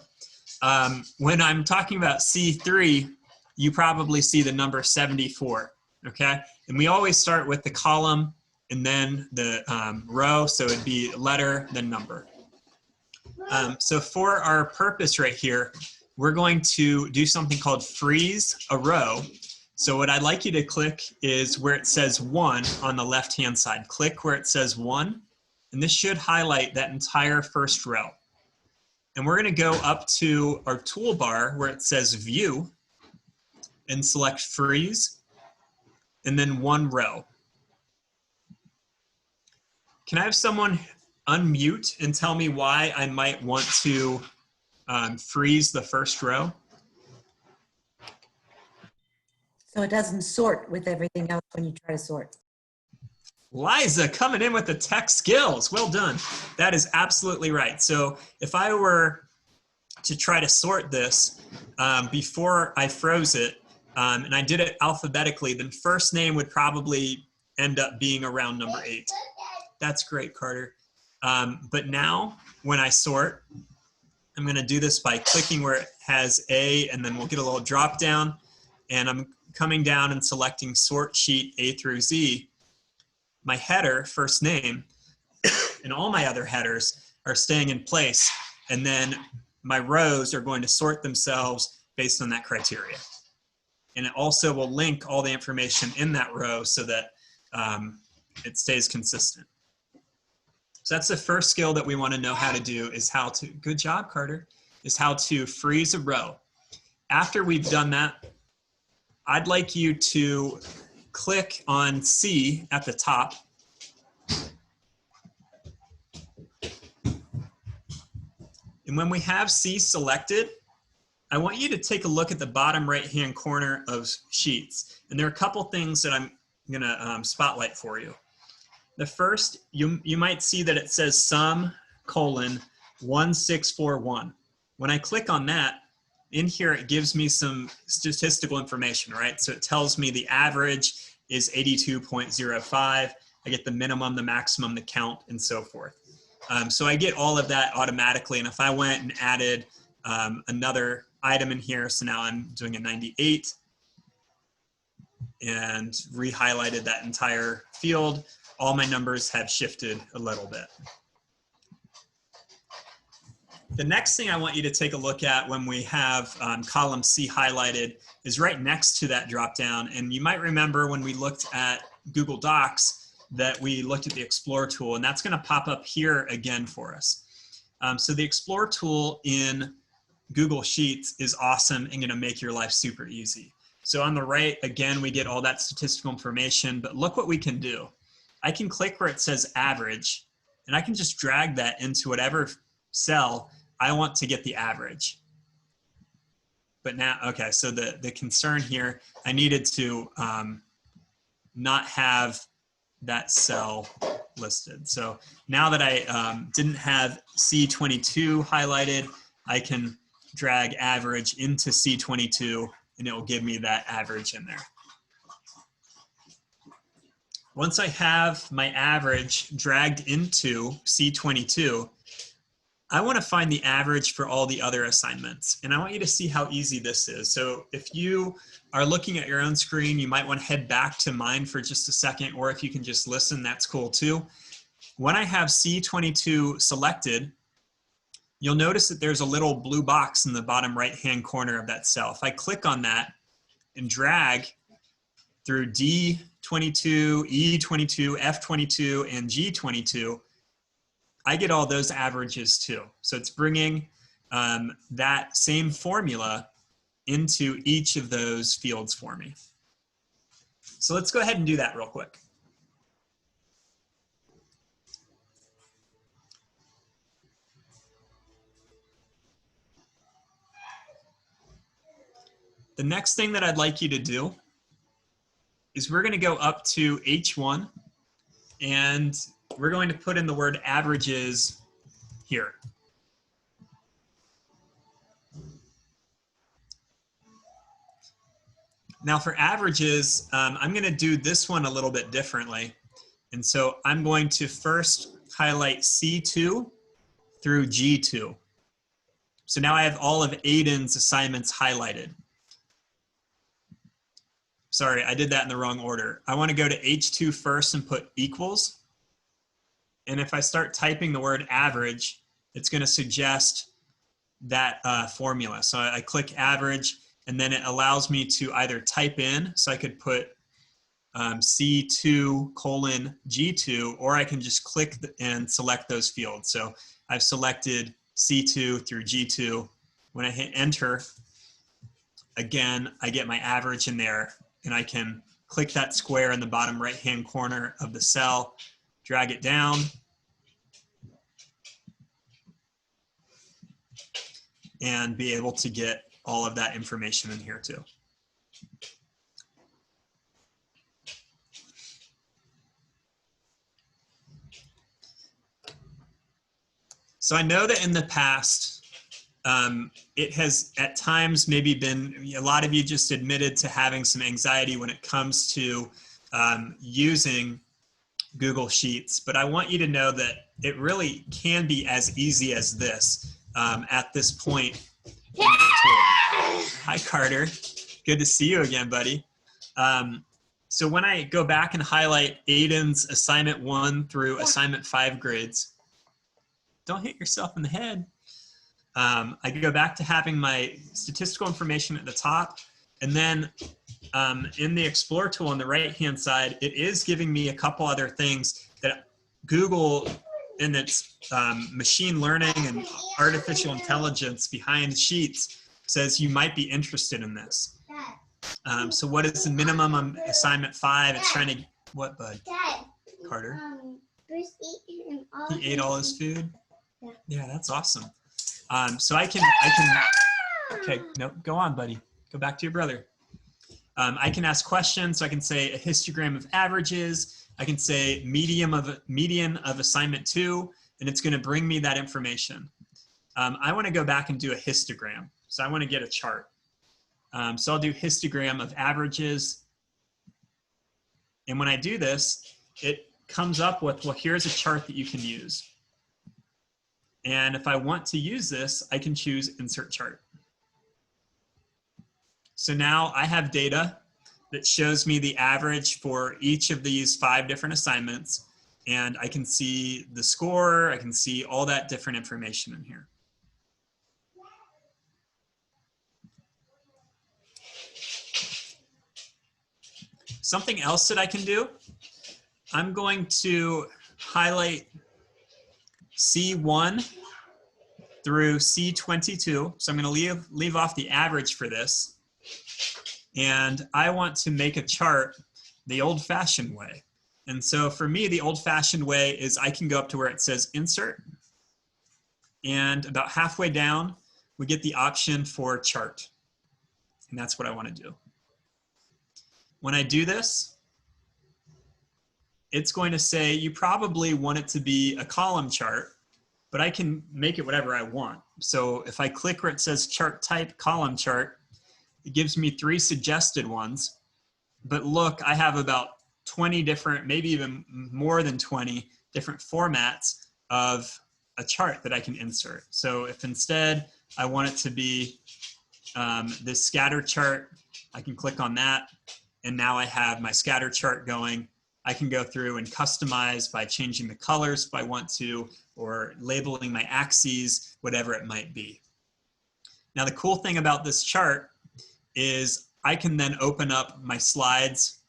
When I'm talking about C3, you probably see the number 74, okay? And we always start with the column and then the row, so it'd be letter, then number. So for our purpose right here, we're going to do something called freeze a row. So what I'd like you to click is where it says 1 on the left-hand side. Click where it says 1, and this should highlight that entire first row. And we're gonna go up to our toolbar where it says view and select freeze, and then 1 row. Can I have someone unmute and tell me why I might want to freeze the first row? So it doesn't sort with everything else when you try to sort. Liza coming in with the tech skills. Well done. That is absolutely right. So if I were to try to sort this before I froze it, and I did it alphabetically, then first name would probably end up being around number 8. That's great, Carter. But now when I sort, I'm gonna do this by clicking where it has A, and then we'll get a little drop down, and I'm coming down and selecting sort sheet A through Z. My header, first name, and all my other headers are staying in place, and then my rows are going to sort themselves based on that criteria. And it also will link all the information in that row so that it stays consistent. So that's the first skill that we want to know how to do, is how to, good job, Carter, is how to freeze a row. After we've done that, I'd like you to click on C at the top. And when we have C selected, I want you to take a look at the bottom right-hand corner of Sheets. And there are a couple things that I'm gonna spotlight for you. The first, you might see that it says sum : 1641. When I click on that, in here it gives me some statistical information, right? So it tells me the average is 82.05. I get the minimum, the maximum, the count, and so forth. So I get all of that automatically. And if I went and added another item in here, so now I'm doing a 98 and re-highlighted that entire field, all my numbers have shifted a little bit. The next thing I want you to take a look at when we have column C highlighted is right next to that dropdown. And you might remember when we looked at Google Docs that we looked at the Explore tool, and that's gonna pop up here again for us. So the Explore tool in Google Sheets is awesome and gonna make your life super easy. So on the right, again, we get all that statistical information, but look what we can do. I can click where it says average, and I can just drag that into whatever cell I want to get the average. But now, okay, so the concern here, I needed to not have that cell listed. So now that I didn't have C22 highlighted, I can drag average into C22 and it will give me that average in there. Once I have my average dragged into C22, I want to find the average for all the other assignments. And I want you to see how easy this is. So if you are looking at your own screen, you might want to head back to mine for just a second, or if you can just listen, that's cool too. When I have C22 selected, you'll notice that there's a little blue box in the bottom right-hand corner of that cell. If I click on that and drag through D22, E22, F22, and G22, I get all those averages too. So it's bringing that same formula into each of those fields for me. So let's go ahead and do that real quick. The next thing that I'd like you to do is we're going to go up to H1 and we're going to put in the word averages here. Now for averages, I'm going to do this one a little bit differently. And so I'm going to first highlight C2 through G2. So now I have all of Aiden's assignments highlighted. Sorry, I did that in the wrong order. I want to go to H2 first and put equals. And if I start typing the word average, it's going to suggest that formula. So I click average, and then it allows me to either type in, so I could put C2 colon G2, or I can just click and select those fields. So I've selected C2 through G2. When I hit enter, again, I get my average in there, and I can click that square in the bottom right-hand corner of the cell, drag it down, and be able to get all of that information in here too. So I know that in the past, it has at times maybe been, a lot of you just admitted to having some anxiety when it comes to using Google Sheets, but I want you to know that it really can be as easy as this at this point. Hi, Carter. Good to see you again, buddy. So when I go back and highlight Aiden's assignment 1 through assignment 5 grades, don't hit yourself in the head. I go back to having my statistical information at the top, and then in the Explore tool on the right-hand side, it is giving me a couple other things that Google, in its machine learning and artificial intelligence behind Sheets, says you might be interested in this. So what is the minimum on assignment 5? It's trying to, what, bud? Carter? He ate all his food? Yeah, that's awesome. So I can, okay, no, go on, buddy. Go back to your brother. I can ask questions. So I can say a histogram of averages. I can say median of assignment 2, and it's going to bring me that information. I want to go back and do a histogram. So I want to get a chart. So I'll do histogram of averages. And when I do this, it comes up with, well, here's a chart that you can use. And if I want to use this, I can choose Insert Chart. So now I have data that shows me the average for each of these 5 different assignments. And I can see the score, I can see all that different information in here. Something else that I can do, I'm going to highlight C1 through C22. So I'm going to leave off the average for this. And I want to make a chart the old-fashioned way. And so for me, the old-fashioned way is I can go up to where it says Insert. And about halfway down, we get the option for Chart. And that's what I want to do. When I do this, it's going to say you probably want it to be a column chart, but I can make it whatever I want. So if I click where it says chart type column chart, it gives me 3 suggested ones. But look, I have about 20 different, maybe even more than 20 different formats of a chart that I can insert. So if instead I want it to be this scatter chart, I can click on that. And now I have my scatter chart going. I can go through and customize by changing the colors if I want to, or labeling my axes, whatever it might be. Now, the cool thing about this chart is I can then open up my slides,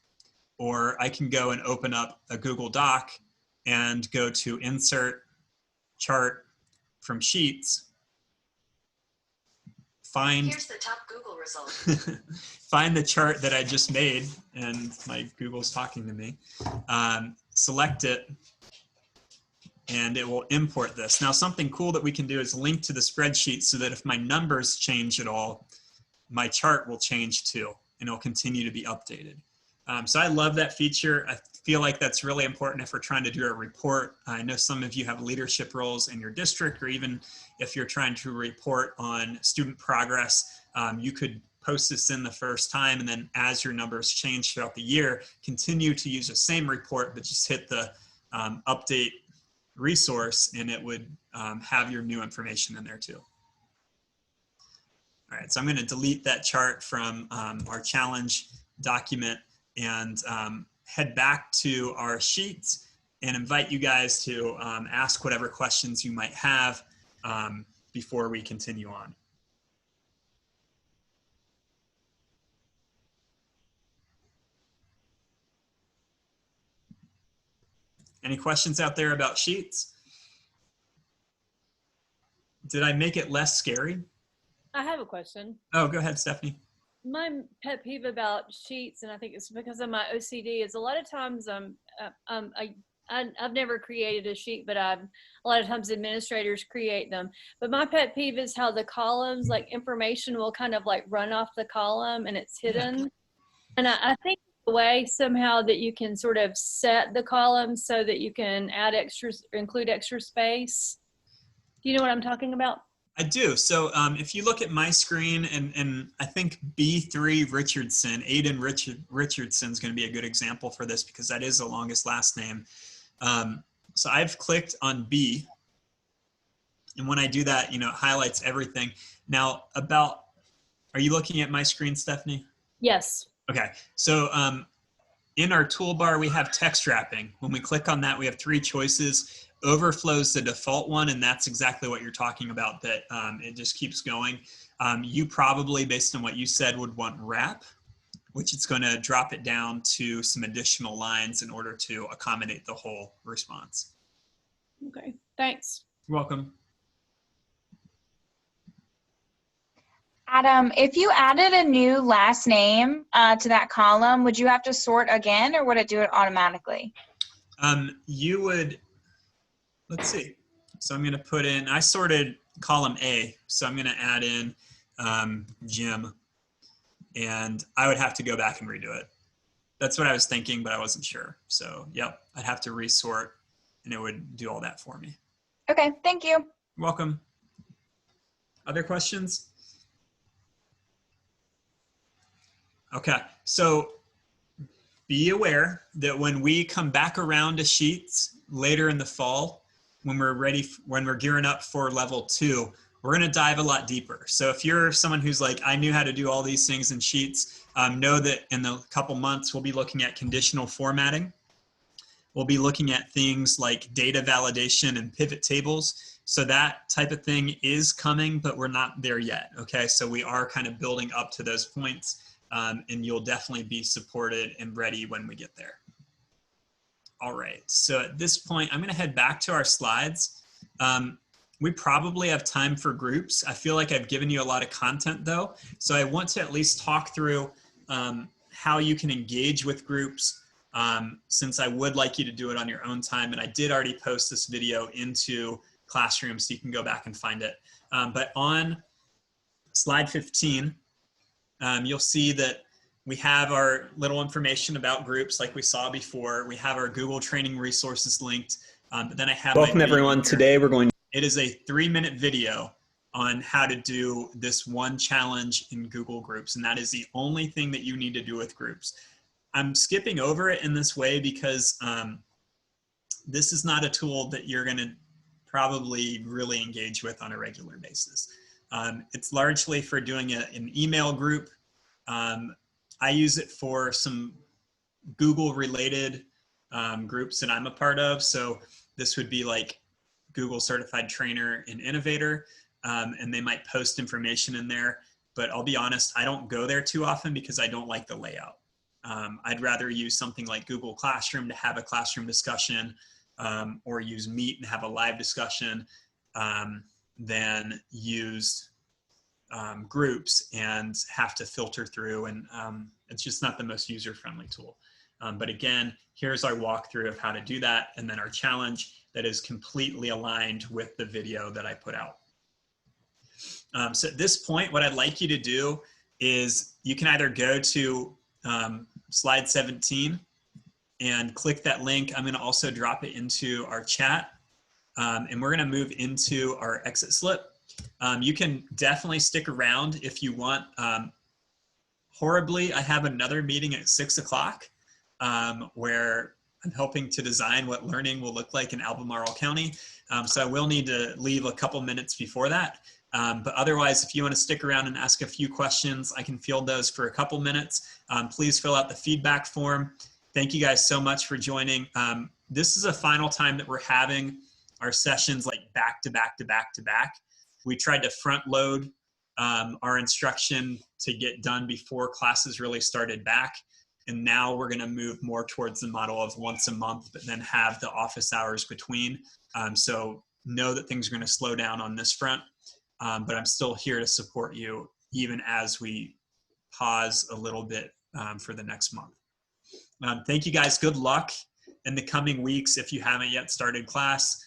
or I can go and open up a Google Doc and go to Insert Chart from Sheets. Here's the top Google result. Find the chart that I just made, and my Google's talking to me. Select it, and it will import this. Now, something cool that we can do is link to the spreadsheet so that if my numbers change at all, my chart will change too, and it'll continue to be updated. So I love that feature. I feel like that's really important if we're trying to do a report. I know some of you have leadership roles in your district, or even if you're trying to report on student progress, you could post this in the first time, and then as your numbers change throughout the year, continue to use the same report, but just hit the update resource, and it would have your new information in there too. All right, so I'm going to delete that chart from our challenge document and head back to our sheets and invite you guys to ask whatever questions you might have before we continue on. Any questions out there about sheets? Did I make it less scary? I have a question. Oh, go ahead, Stephanie. My pet peeve about sheets, and I think it's because of my OCD, is a lot of times I've never created a sheet, but a lot of times administrators create them. But my pet peeve is how the columns, like information will kind of like run off the column and it's hidden. And I think the way somehow that you can sort of set the columns so that you can add extras, include extra space. Do you know what I'm talking about? I do. So if you look at my screen, and I think B3 Richardson, Aiden Richardson is going to be a good example for this because that is the longest last name. So I've clicked on B, and when I do that, you know, it highlights everything. Now are you looking at my screen, Stephanie? Yes. Okay. So in our toolbar, we have text wrapping. When we click on that, we have 3 choices. Overflow's the default one, and that's exactly what you're talking about, that it just keeps going. You probably, based on what you said, would want wrap, which it's going to drop it down to some additional lines in order to accommodate the whole response. Okay, thanks. You're welcome. Adam, if you added a new last name to that column, would you have to sort again, or would it do it automatically? You would, let's see. So I'm going to put in, I sorted column A, so I'm going to add in Jim, and I would have to go back and redo it. That's what I was thinking, but I wasn't sure. So yep, I'd have to resort, and it would do all that for me. Okay, thank you. You're welcome. Other questions? Okay, so be aware that when we come back around to Sheets later in the fall, when we're gearing up for level 2, we're going to dive a lot deeper. So if you're someone who's like, I knew how to do all these things in Sheets, know that in the couple months, we'll be looking at conditional formatting. We'll be looking at things like data validation and pivot tables. So that type of thing is coming, but we're not there yet. Okay, so we are kind of building up to those points. And you'll definitely be supported and ready when we get there. All right, so at this point, I'm gonna head back to our slides. We probably have time for groups. I feel like I've given you a lot of content though, so I want to at least talk through how you can engage with groups, since I would like you to do it on your own time, and I did already post this video into Classroom, so you can go back and find it. But on slide 15, you'll see that we have our little information about groups like we saw before. We have our Google training resources linked. But then I have Welcome my everyone. Today we're going. It is a 3-minute video on how to do this one challenge in Google Groups. And that is the only thing that you need to do with groups. I'm skipping over it in this way because this is not a tool that you're going to probably really engage with on a regular basis. It's largely for doing an email group. I use it for some Google related groups that I'm a part of. So this would be like Google Certified Trainer and Innovator, and they might post information in there. But I'll be honest, I don't go there too often because I don't like the layout. I'd rather use something like Google Classroom to have a classroom discussion, or use Meet and have a live discussion, than use groups and have to filter through, and it's just not the most user-friendly tool. But again, here's our walkthrough of how to do that, and then our challenge that is completely aligned with the video that I put out. So at this point, what I'd like you to do is you can either go to slide 17 and click that link. I'm going to also drop it into our chat, and we're going to move into our exit slip. You can definitely stick around if you want. Horribly, I have another meeting at 6 o'clock where I'm hoping to design what learning will look like in Albemarle County. So I will need to leave a couple minutes before that. But otherwise, if you want to stick around and ask a few questions, I can field those for a couple minutes. Please fill out the feedback form. Thank you guys so much for joining. This is a final time that we're having our sessions like back to back to back to back. We tried to front load our instruction to get done before classes really started back. And now we're going to move more towards the model of once a month, but then have the office hours between. So know that things are going to slow down on this front, but I'm still here to support you even as we pause a little bit for the next month. Thank you guys. Good luck in the coming weeks. If you haven't yet started class,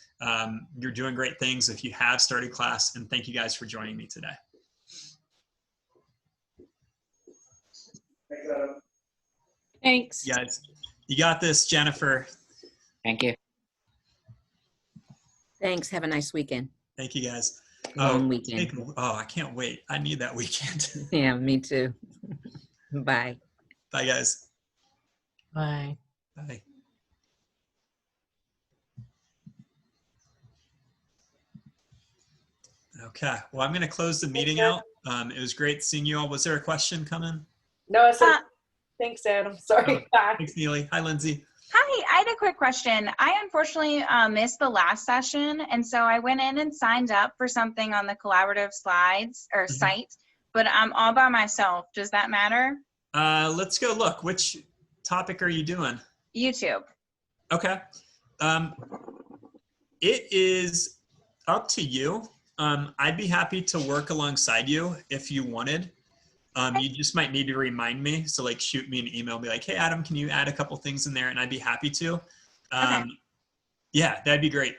you're doing great things if you have started class, and thank you guys for joining me today. Thanks, Adam. Thanks. You guys, you got this, Jennifer. Thank you. Thanks. Have a nice weekend. Thank you guys. Long weekend. Oh, I can't wait. I need that weekend. Yeah, me too. Bye. Bye, guys. Bye. Bye. Okay. Well, I'm going to close the meeting out. It was great seeing you all. Was there a question coming? No, I said, thanks, Adam. Sorry. Oh, Bye. thanks, Neely. Hi, Lindsay. Hi, I had a quick question. I unfortunately missed the last session, and so I went in and signed up for something on the collaborative slides or site, but I'm all by myself. Does that matter? Let's go look. Which topic are you doing? YouTube. Okay. It is up to you. I'd be happy to work alongside you if you wanted. You just might need to remind me. So like shoot me an email and be like, hey, Adam, can you add a couple things in there? And I'd be happy to. Okay. Yeah, that'd be great.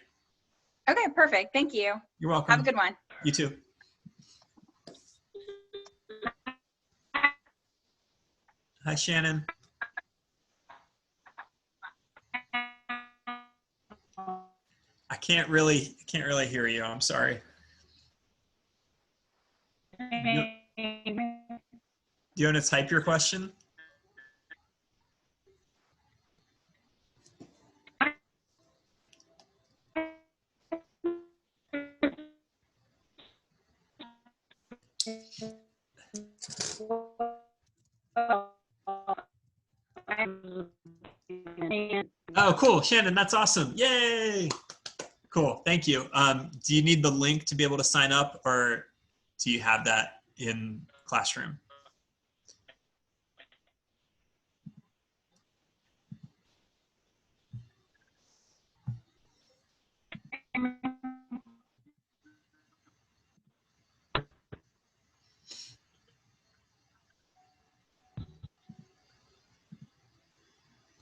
Okay, perfect. Thank you. You're welcome. Have a good one. You too. Hi, Shannon. I can't really hear you. I'm sorry. Do you want to type your question? Oh, cool. Shannon, that's awesome. Yay. Cool. Thank you. Do you need the link to be able to sign up, or do you have that in Classroom?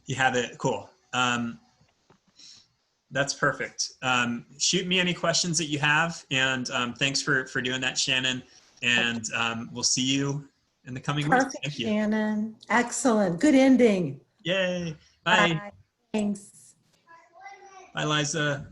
You have it. Cool. That's perfect. Shoot me any questions that you have, and thanks for doing that, Shannon. And we'll see you in the coming weeks. Perfect, Thank you. Shannon. Excellent. Good ending. Yay. Bye. Thanks. Bye, Liza.